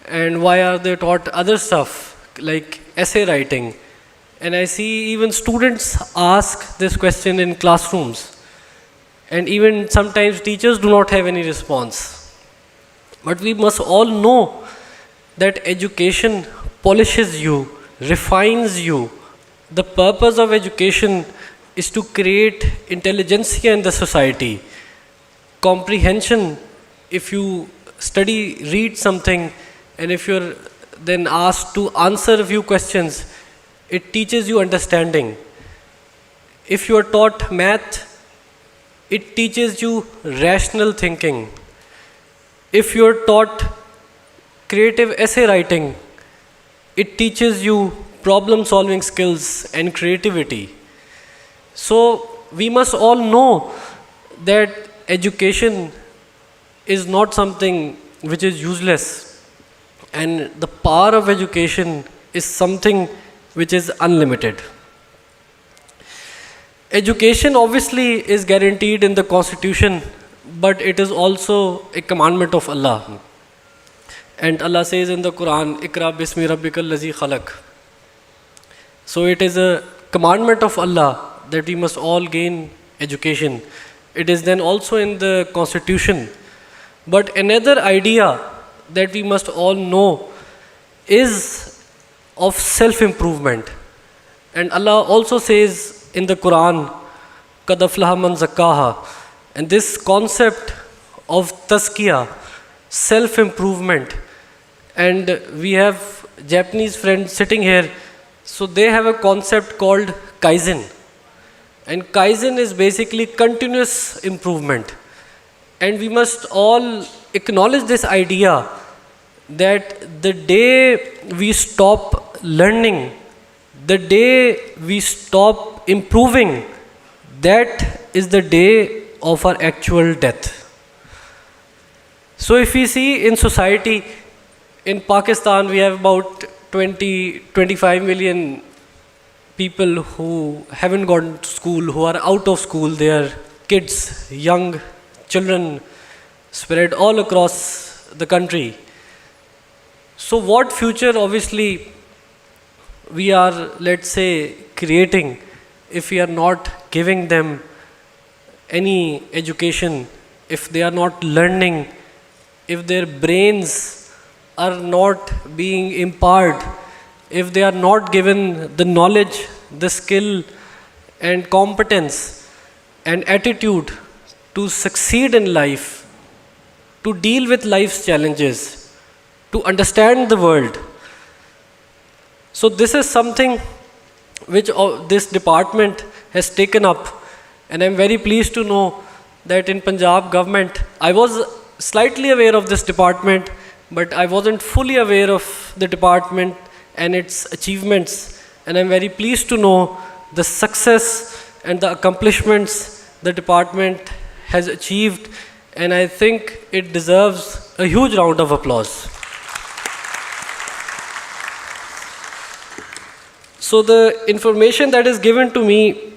and why are they taught other stuff like essay writing. And I see even students ask this question in classrooms, and even sometimes teachers do not have any response. But we must all know that education polishes you, refines you. The purpose of education is to create intelligentsia in the society. Comprehension, if you study, read something, and if you're then asked to answer a few questions, it teaches you understanding. If you are taught math, it teaches you rational thinking. If you are taught creative essay writing, it teaches you problem solving skills and creativity. So we must all know that education is not something which is useless, and the power of education is something which is unlimited. Education obviously is guaranteed in the Constitution, but it is also a commandment of Allah. And Allah says in the Quran, Iqra bismi rabbikal lazi khalaq. So it is a commandment of Allah that we must all gain education. It is then also in the Constitution. But another idea that we must all know is of self-improvement. And Allah also says in the Quran, Qad aflaha man zakkaha. And this concept of tazkiyah, self-improvement, and we have Japanese friends sitting here, so they have a concept called kaizen. And kaizen is basically continuous improvement. And we must all acknowledge this idea that the day we stop learning, the day we stop improving, that is the day of our actual death. So if we see in society, in Pakistan we have about 25 million people who haven't gone to school, who are out of school. They are kids, young children spread all across the country. So what future obviously we are, let's say, creating if we are not giving them any education, if they are not learning, if their brains are not being empowered, if they are not given the knowledge, the skill and competence and attitude to succeed in life, to deal with life's challenges, to understand the world. So this is something which this department has taken up, and I'm very pleased to know that in Punjab government, I was slightly aware of this department, but I wasn't fully aware of the department and its achievements, and I'm very pleased to know the success and the accomplishments the department has achieved, and I think it deserves a huge round of applause. So the information that is given to me,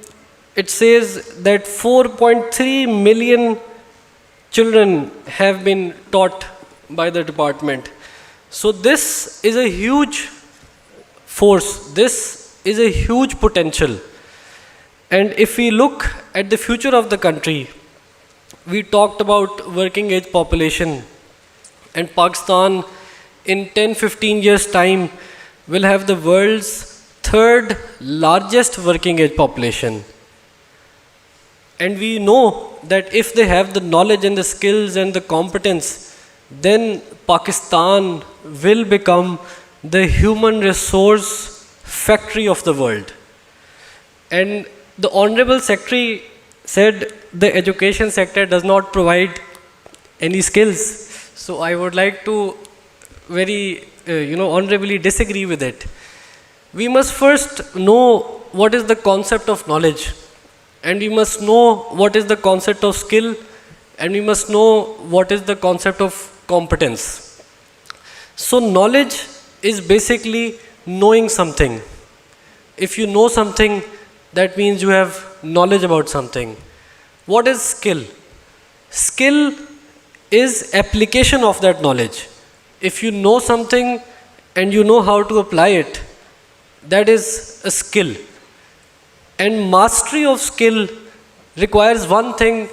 it says that 4.3 million children have been taught by the department. So this is a huge force, this is a huge potential. And if we look at the future of the country, we talked about working age population, and Pakistan in 10-15 years time will have the world's third largest working age population. And we know that if they have the knowledge and the skills and the competence, then Pakistan will become the human resource factory of the world. And the Honorable Secretary said the education sector does not provide any skills. So I would like to very, honorably disagree with it. We must first know what is the concept of knowledge, and we must know what is the concept of skill, and we must know what is the concept of competence. So knowledge is basically knowing something. If you know something, that means you have knowledge about something. What is skill? Skill is application of that knowledge. If you know something and you know how to apply it, that is a skill. And mastery of skill requires one thing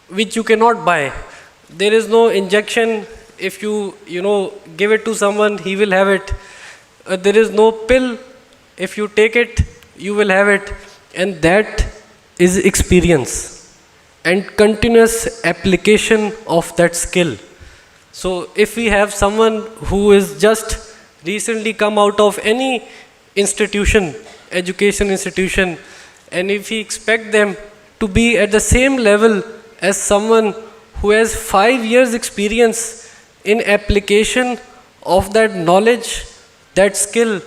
which you cannot buy. There is no injection. If you give it to someone, he will have it. There is no pill. If you take it, you will have it. And that is experience and continuous application of that skill. So if we have someone who is just recently come out of any institution, education institution, and if we expect them to be at the same level as someone who has 5 years experience in application of that knowledge, that skill,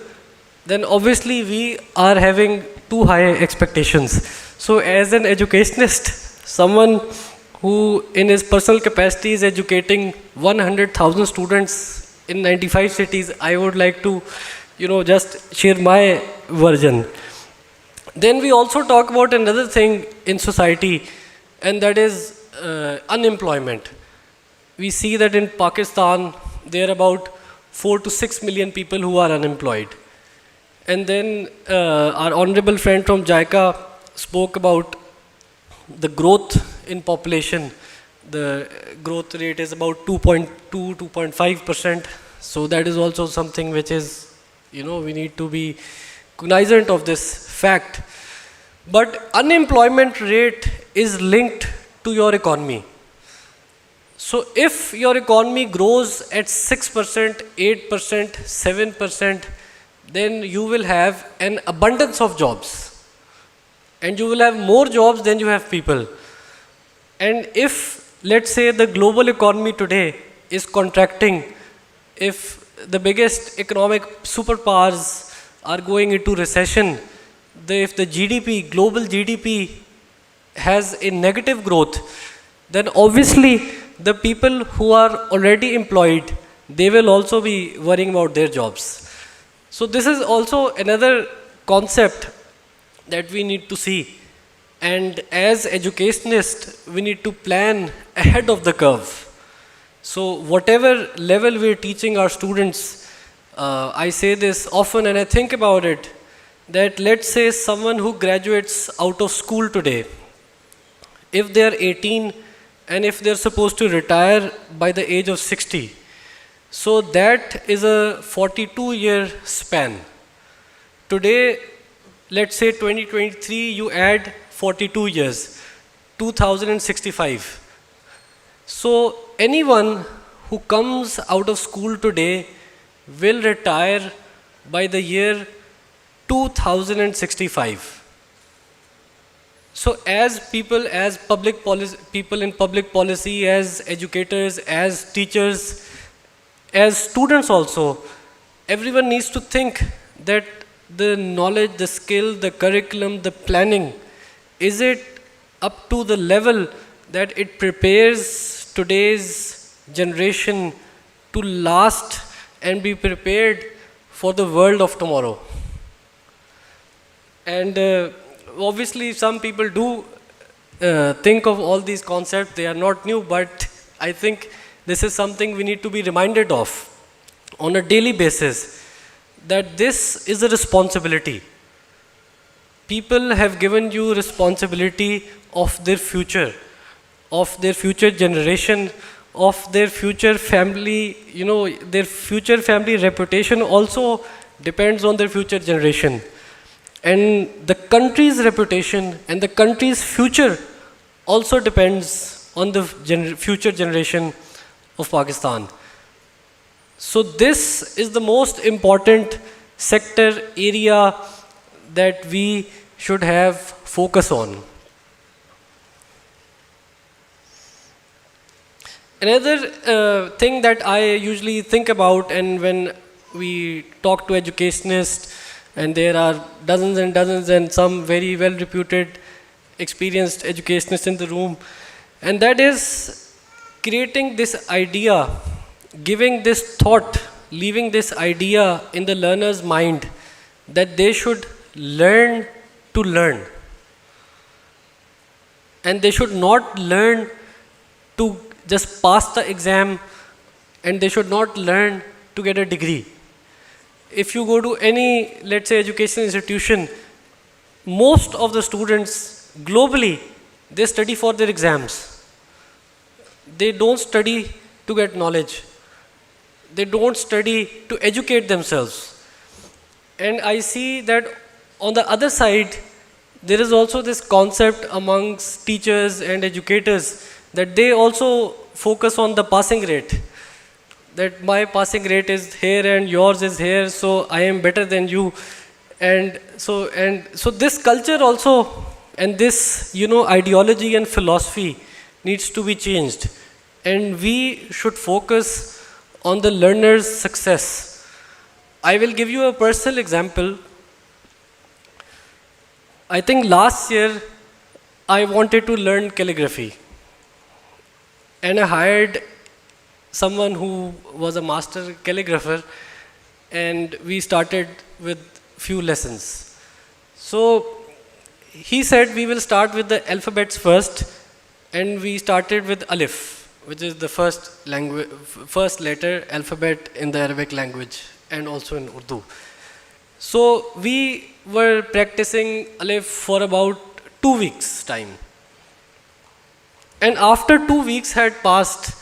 then obviously we are having too high expectations. So as an educationist, someone who in his personal capacity is educating 100,000 students in 95 cities, I would like to just share my version. Then we also talk about another thing in society, and that is unemployment. We see that in Pakistan, there are about 4 to 6 million people who are unemployed. And then our honorable friend from JICA spoke about the growth in population. The growth rate is about 2.2, 2.5%. So that is also something which is, we need to be cognizant of this fact. But unemployment rate is linked to your economy. So if your economy grows at 6%, 8%, 7%, then you will have an abundance of jobs. And you will have more jobs than you have people. And if, let's say, the global economy today is contracting, if the biggest economic superpowers are going into recession, if the GDP, global GDP has a negative growth, then obviously the people who are already employed, they will also be worrying about their jobs. So this is also another concept that we need to see. And as educationists, we need to plan ahead of the curve. So whatever level we're teaching our students, I say this often and I think about it, that let's say someone who graduates out of school today, if they're 18 and if they're supposed to retire by the age of 60, so that is a 42-year span. Today, let's say 2023, you add 42 years, 2065. So anyone who comes out of school today will retire by the year 2065. So as people, as public policy, people in public policy, as educators, as teachers, as students also, everyone needs to think that the knowledge, the skill, the curriculum, the planning, is it up to the level that it prepares today's generation to last and be prepared for the world of tomorrow? And obviously some people do think of all these concepts. They are not new, but I think this is something we need to be reminded of on a daily basis, that this is a responsibility. People have given you responsibility of their future generation, of their future family. Their future family reputation also depends on their future generation. And the country's reputation and the country's future also depends on the future generation of Pakistan. So this is the most important sector area that we should have focus on. Another thing that I usually think about, and when we talk to educationists, and there are dozens and dozens and some very well reputed, experienced educationists in the room, and that is creating this idea, giving this thought, leaving this idea in the learner's mind that they should learn to learn. And they should not learn to just pass the exam, and they should not learn to get a degree. If you go to any, let's say, educational institution, most of the students globally, they study for their exams. They don't study to get knowledge. They don't study to educate themselves. And I see that on the other side, there is also this concept amongst teachers and educators that they also focus on the passing rate. That my passing rate is here and yours is here, so I am better than you. And so this culture also, and this, ideology and philosophy needs to be changed. And we should focus on the learner's success. I will give you a personal example. I think last year I wanted to learn calligraphy, and I hired someone who was a master calligrapher, and we started with few lessons. So he said we will start with the alphabets first, and we started with Alif, which is the first letter alphabet in the Arabic language and also in Urdu. So we were practicing Alif for about 2 weeks time. And after 2 weeks had passed,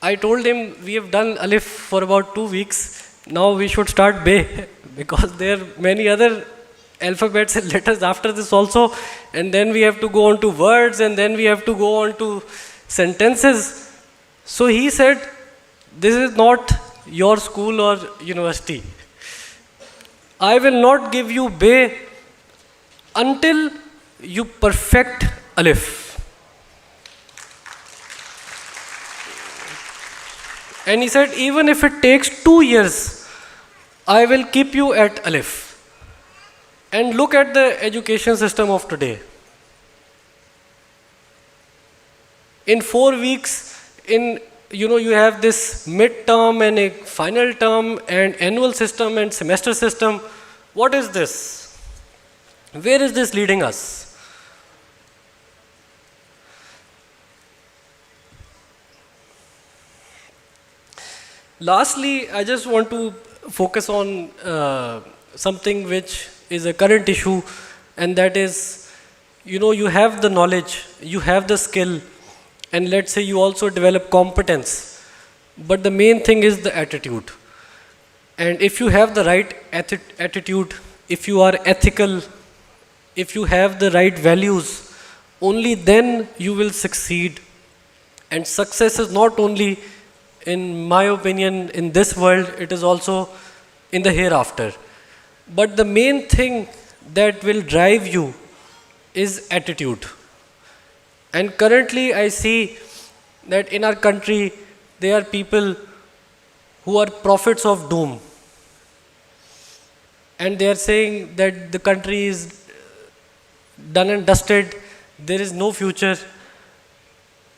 I told him we have done Alif for about 2 weeks, now we should start Be, because there are many other alphabets and letters after this also, and then we have to go on to words, and then we have to go on to sentences. So he said, this is not your school or university. I will not give you Be until you perfect Alif. And he said, even if it takes 2 years, I will keep you at Alif. And look at the education system of today. In 4 weeks, you have this mid-term and a final term and annual system and semester system. What is this? Where is this leading us? Lastly, I just want to focus on something which is a current issue, and that is, you have the knowledge, you have the skill, and let's say you also develop competence, but the main thing is the attitude. And if you have the right attitude, if you are ethical, if you have the right values, only then you will succeed. And success is not only, in my opinion, in this world, it is also in the hereafter. But the main thing that will drive you is attitude. And currently I see that in our country, there are people who are prophets of doom. And they are saying that the country is done and dusted, there is no future.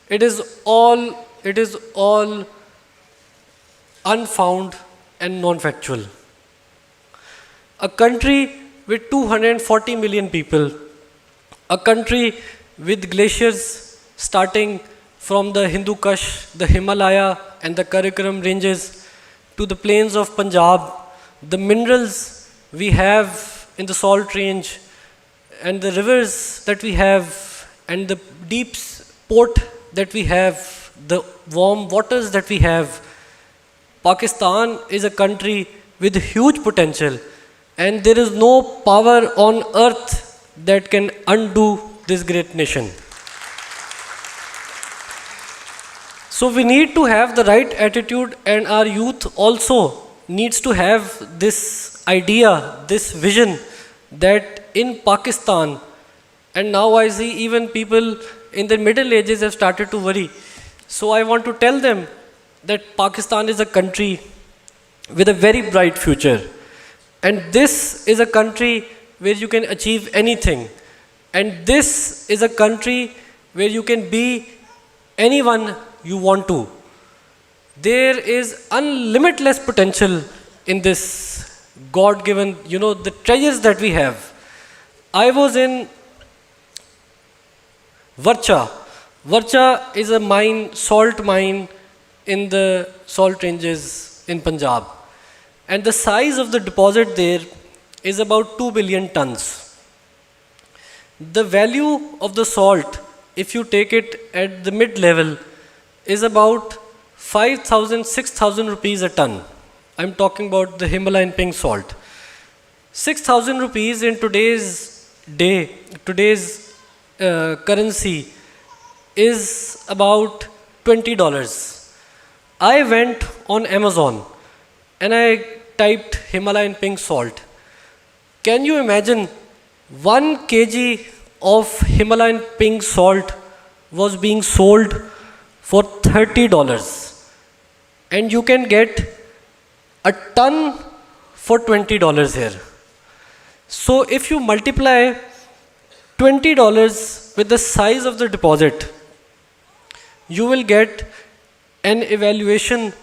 It is all unfound and non-factual. A country with 240 million people, a country with glaciers starting from the Hindu Kush, the Himalaya and the Karakoram ranges to the plains of Punjab, the minerals we have in the salt range and the rivers that we have and the deep port that we have, the warm waters that we have. Pakistan is a country with huge potential, and there is no power on earth that can undo this great nation. So we need to have the right attitude, and our youth also needs to have this idea, this vision, that in Pakistan, and now I see even people in their middle ages have started to worry. So I want to tell them that Pakistan is a country with a very bright future. And this is a country where you can achieve anything. And this is a country where you can be anyone you want to. There is unlimitless potential in this God-given, the treasures that we have. I was in Varcha. Varcha is a mine, salt mine in the salt ranges in Punjab. And the size of the deposit there is about 2 billion tons. The value of the salt, if you take it at the mid-level, is about 5,000, 6,000 rupees a ton. I'm talking about the Himalayan pink salt. 6,000 rupees in today's currency is about $20. I went on Amazon and I typed Himalayan pink salt. Can you imagine 1 kg of Himalayan pink salt was being sold for $30, and you can get a ton for $20 here. So if you multiply $20 with the size of the deposit, you will get an evaluation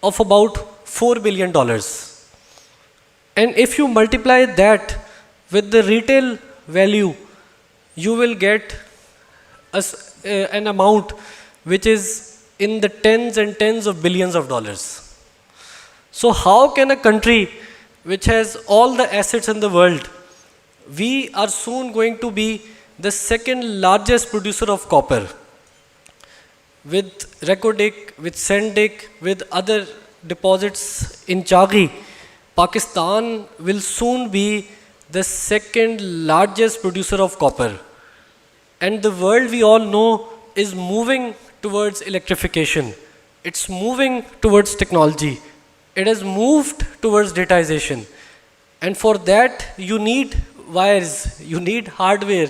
of about $4 billion. And if you multiply that with the retail value, you will get an amount which is in the tens and tens of billions of dollars. So how can a country which has all the assets in the world, we are soon going to be the second largest producer of copper, with Reko-Dik, with Sendik, with other deposits in Chagi. Pakistan will soon be the second largest producer of copper. And the world, we all know, is moving towards electrification. It's moving towards technology. It has moved towards datization. And for that, you need wires, you need hardware.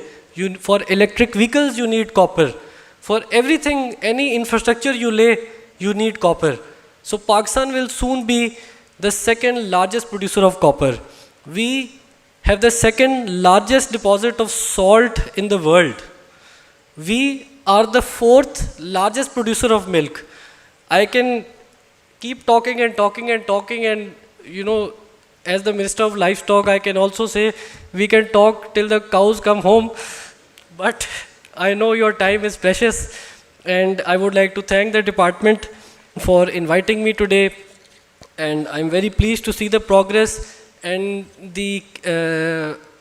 For electric vehicles, you need copper. For everything, any infrastructure you lay, you need copper. So Pakistan will soon be the second largest producer of copper. We have the second largest deposit of salt in the world. We are the fourth largest producer of milk. I can keep talking and talking and talking, and as the Minister of Livestock, I can also say we can talk till the cows come home. But I know your time is precious, and I would like to thank the department for inviting me today. And I'm very pleased to see the progress and the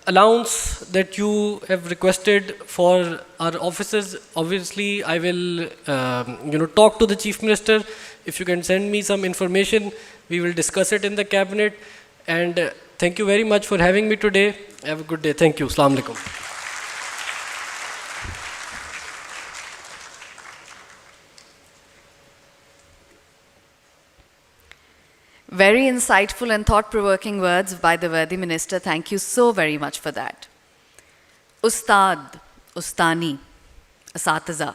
allowance that you have requested for our officers. Obviously, I will talk to the Chief Minister. If you can send me some information, we will discuss it in the cabinet. And thank you very much for having me today. Have a good day. Thank you. Assalamu alaikum. Very insightful and thought-provoking words by the worthy minister. Thank you so very much for that. उस्ताद, उस्तानी, असातिज़ा,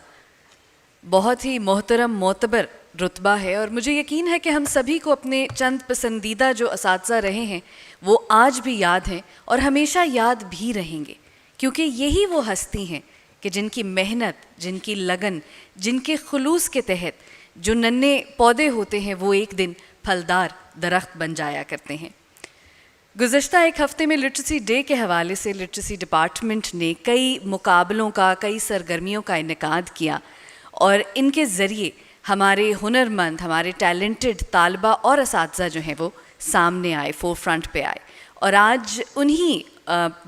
बहुत ही मोहतरम मोतबर रुतबा है, और मुझे यकीन है कि हम सभी को अपने चंद पसंदीदा जो असातिज़ा रहे हैं वो आज भी याद हैं और हमेशा याद भी रहेंगे, क्योंकि यही वो हस्ती हैं कि जिनकी मेहनत, जिनकी लगन, जिनके खुलूस के तहत जो नन्हे पौधे होते हैं वो एक दिन फलदार दरख्त बन जाया करते हैं। गुज़श्ता एक हफ़्ते में लिटरेसी डे के हवाले से लिटरेसी डिपार्टमेंट ने कई मुकाबलों का, कई सरगर्मियों का इनेकाद किया, और इनके ज़रिए हमारे हुनरमंद, हमारे टैलेंटेड तालबा और असातिज़ा जो हैं वो सामने आए, फोर फ्रंट पे आए। और आज उन्हीं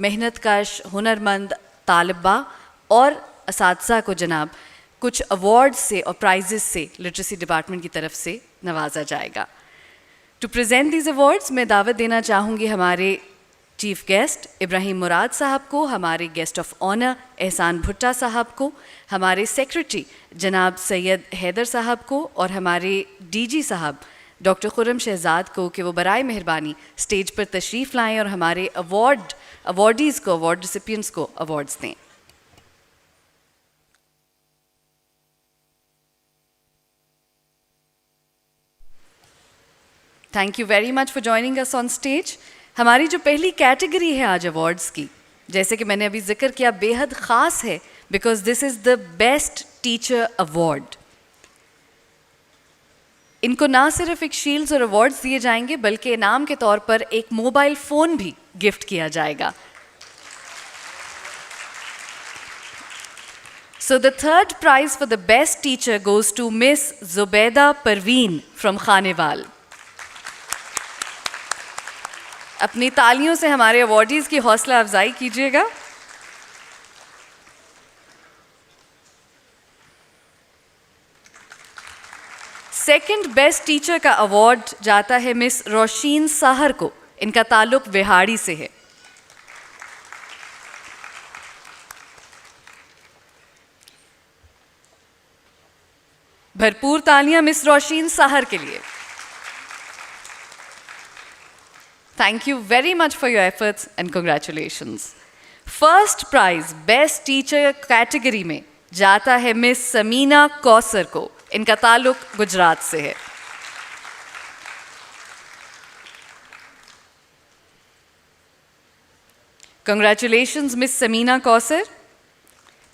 मेहनत कश हुनरमंद तालबा और असातिज़ा को जनाब कुछ अवार्ड से और प्राइजेस से लिटरेसी डिपार्टमेंट की तरफ से नवाजा जाएगा। टू प्रेजेंट दीज अवार्ड्स मैं दावत देना चाहूँगी हमारे चीफ गेस्ट इब्राहिम मुराद साहब को, हमारे गेस्ट ऑफ ऑनर एहसान भुट्टा साहब को, हमारे सेक्रेटरी जनाब सैयद हैदर साहब को, और हमारे डीजी साहब डॉक्टर खुर्रम शहजाद को कि वो बराए मेहरबानी स्टेज पर तशरीफ़ लाएं और हमारे अवॉर्डीज़ को, अवार्ड रिसिपिएंट्स को अवार्ड्स दें। Thank you very much for joining us on stage. हमारी जो पहली कैटेगरी है आज अवार्ड्स की, जैसे कि मैंने अभी जिक्र किया, बेहद ख़ास है because this is the best teacher award. इनको ना सिर्फ एक शील्ड्स और अवार्ड्स दिए जाएंगे बल्कि इनाम के तौर पर एक मोबाइल फ़ोन भी गिफ्ट किया जाएगा। So the third prize for the best teacher goes to Miss Zubaida Parveen from Khanewal. अपनी तालियों से हमारे अवार्डीज़ की हौसला अफजाई कीजिएगा। सेकंड बेस्ट टीचर का अवार्ड जाता है मिस रोशीन साहर को। इनका ताल्लुक विहाड़ी से है। भरपूर तालियां मिस रोशीन साहर के लिए। Thank you very much for your efforts and congratulations. First prize best teacher category में जाता है मिस समीना कौसर को। इनका ताल्लुक गुजरात से है। Congratulations miss Samina Kausar.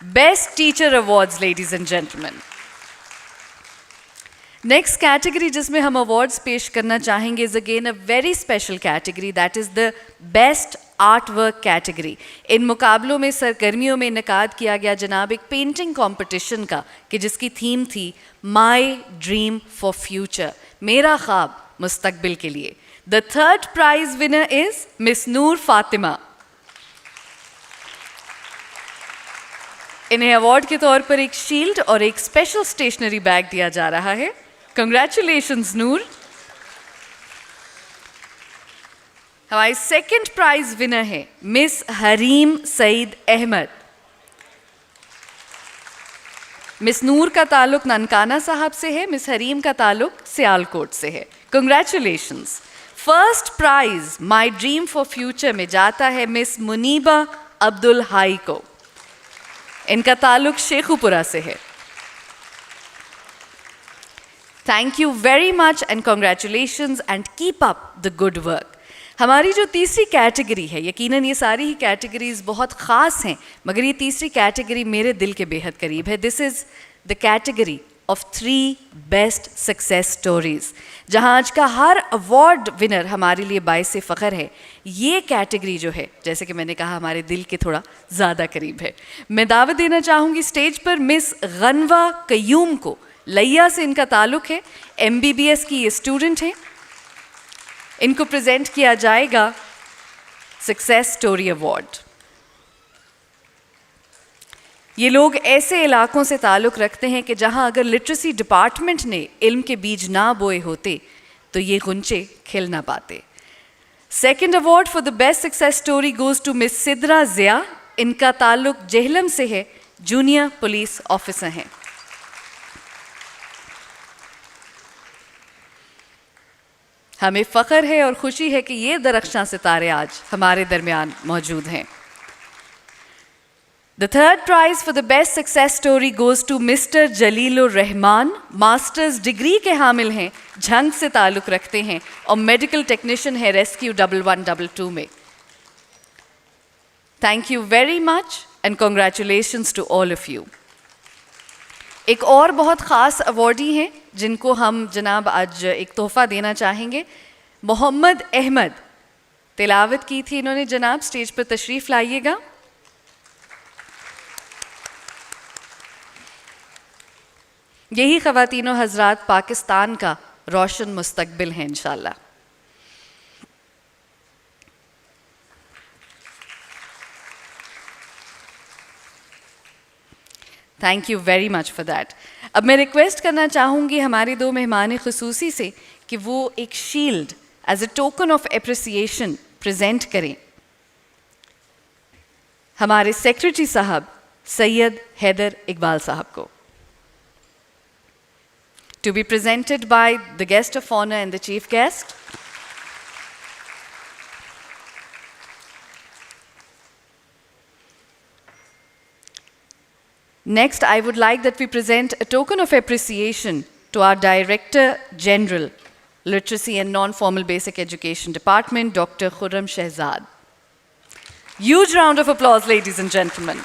Best teacher awards ladies and gentleman. Next category जिसमें हम अवार्ड्स पेश करना चाहेंगे is again a very special category, that is the best art work category. इन मुकाबलों में सरगर्मियों में इनकाद किया गया जनाब एक पेंटिंग कंपटीशन का कि जिसकी थीम थी माई ड्रीम फॉर फ्यूचर, मेरा ख्वाब मुस्तकबिल के लिए। The third prize winner is miss Noor Fatima. इन्हें अवार्ड के तौर पर एक शील्ड और एक स्पेशल स्टेशनरी बैग दिया जा रहा है। कंग्रेचुलेशंस नूर। हमारी सेकंड प्राइज विनर है मिस हरीम सईद अहमद। मिस नूर का ताल्लुक ननकाना साहब से है, मिस हरीम का ताल्लुक सियालकोट से है। Congratulations. First prize my dream for future में जाता है मिस मुनीबा अब्दुल हाई को। इनका ताल्लुक शेखुपुरा से है। Thank you very much and congratulations and keep up the good work. हमारी जो तीसरी कैटेगरी है, यकीनन ये सारी ही कैटेगरीज बहुत ख़ास हैं मगर ये तीसरी कैटेगरी मेरे दिल के बेहद करीब है। This is the category of 3 best success stories, जहाँ आज का हर अवार्ड विनर हमारे लिए बाइस फ़ख्र है। ये कैटेगरी जो है, जैसे कि मैंने कहा, हमारे दिल के थोड़ा ज़्यादा करीब है। मैं दावत देना चाहूँगी स्टेज पर मिस गनवा कयूम को। लैया से इनका ताल्लुक है, MBBS की ये स्टूडेंट हैं। इनको प्रेजेंट किया जाएगा सक्सेस स्टोरी अवार्ड। ये लोग ऐसे इलाकों से ताल्लुक़ रखते हैं कि जहां अगर लिटरेसी डिपार्टमेंट ने इल्म के बीज ना बोए होते तो ये गुंचे खिल ना पाते। Second award for the best success story goes to miss Sidra Zia. इनका ताल्लुक जेहलम से है, जूनियर पुलिस ऑफिसर हैं। हमें फ़ख्र है और खुशी है कि ये दरख्शां सितारे आज हमारे दरमियान मौजूद हैं। The third prize for the best success story goes to mister Jalilur Rahman. Masters degree के हामिल हैं, झंग से ताल्लुक़ रखते हैं और मेडिकल टेक्नीशियन है रेस्क्यू 1122 में। Thank you very much and congratulations to all of you. एक और बहुत ख़ास अवॉर्डी हैं जिनको हम जनाब आज एक तोहफ़ा देना चाहेंगे। मोहम्मद अहमद तिलावत की थी इन्होंने। जनाब स्टेज पर तशरीफ़ लाइएगा। यही ख़वातीनो हज़रात पाकिस्तान का रोशन मुस्तकबिल है इंशाअल्लाह। Thank you very much for that. अब मैं रिक्वेस्ट करना चाहूँगी हमारे 2 मेहमान ख़ुसूसी से कि वो एक shield as a token of appreciation present करें हमारे सेक्रेटरी साहब सैयद हैदर इकबाल साहब को। to be presented by the guest of honor and the chief guest. Next, I would like that we present a token of appreciation to our Director General, Literacy and Non-Formal Basic Education Department, Dr. Khurram Shehzad. Huge round of applause, ladies and gentlemen.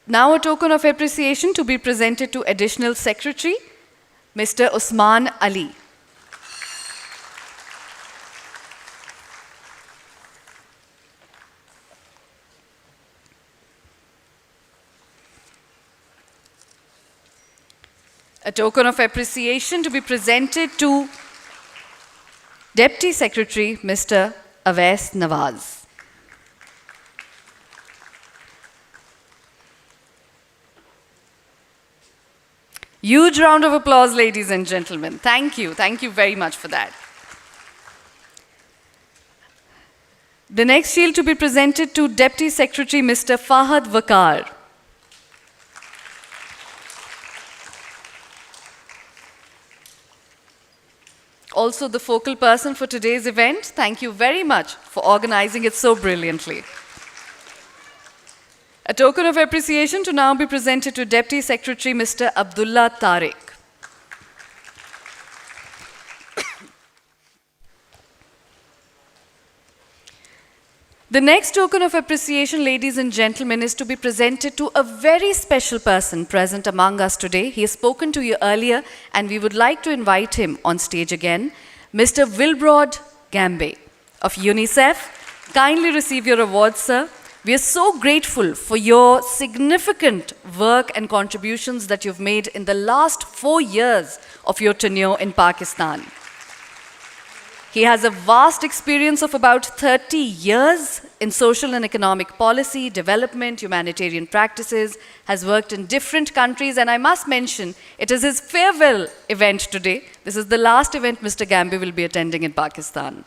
Now a token of appreciation to be presented to Additional Secretary, Mr. Usman Ali. A token of appreciation to be presented to Deputy Secretary, Mr. Awais Nawaz. Huge round of applause, ladies and gentlemen. Thank you. Thank you very much for that. The next shield to be presented to Deputy Secretary, Mr. Fahad Wakar. Also the focal person for today's event. Thank you very much for organizing it so brilliantly. A token of appreciation to now be presented to Deputy Secretary Mr. Abdullah Tariq. The next token of appreciation, ladies and gentlemen, is to be presented to a very special person present among us today. He has spoken to you earlier, and we would like to invite him on stage again. Mr. Wilbrod Gambe of UNICEF. Kindly receive your award, sir. We are so grateful for your significant work and contributions that you've made in the last 4 years of your tenure in Pakistan. He has a vast experience of about 30 years in social and economic policy, development, humanitarian practices, has worked in different countries, and I must mention, it is his farewell event today. This is the last event Mr. Gambe will be attending in Pakistan.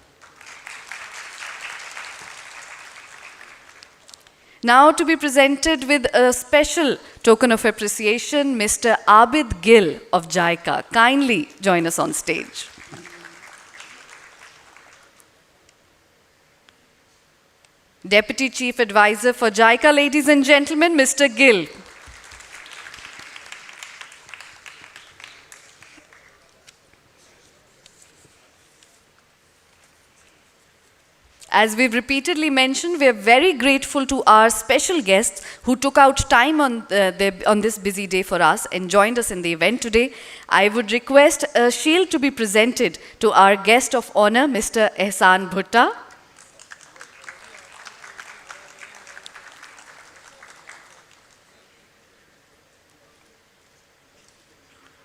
Now to be presented with a special token of appreciation, Mr. Abid Gill of JICA. Kindly join us on stage. Deputy Chief Advisor for JICA, ladies and gentlemen, Mr. Gill. As we've repeatedly mentioned, we are very grateful to our special guests who took out time on this busy day for us and joined us in the event today. I would request a shield to be presented to our guest of honor, Mr. Ehsan Bhutta.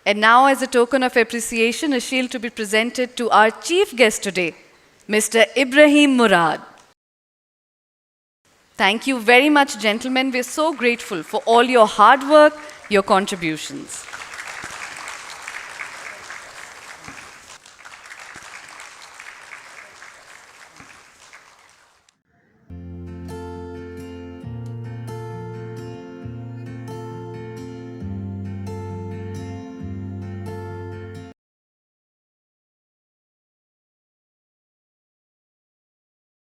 And now, as a token of appreciation, a shield to be presented to our chief guest today, Mr. Ibrahim Murad. Thank you very much, gentlemen. We're so grateful for all your hard work, your contributions.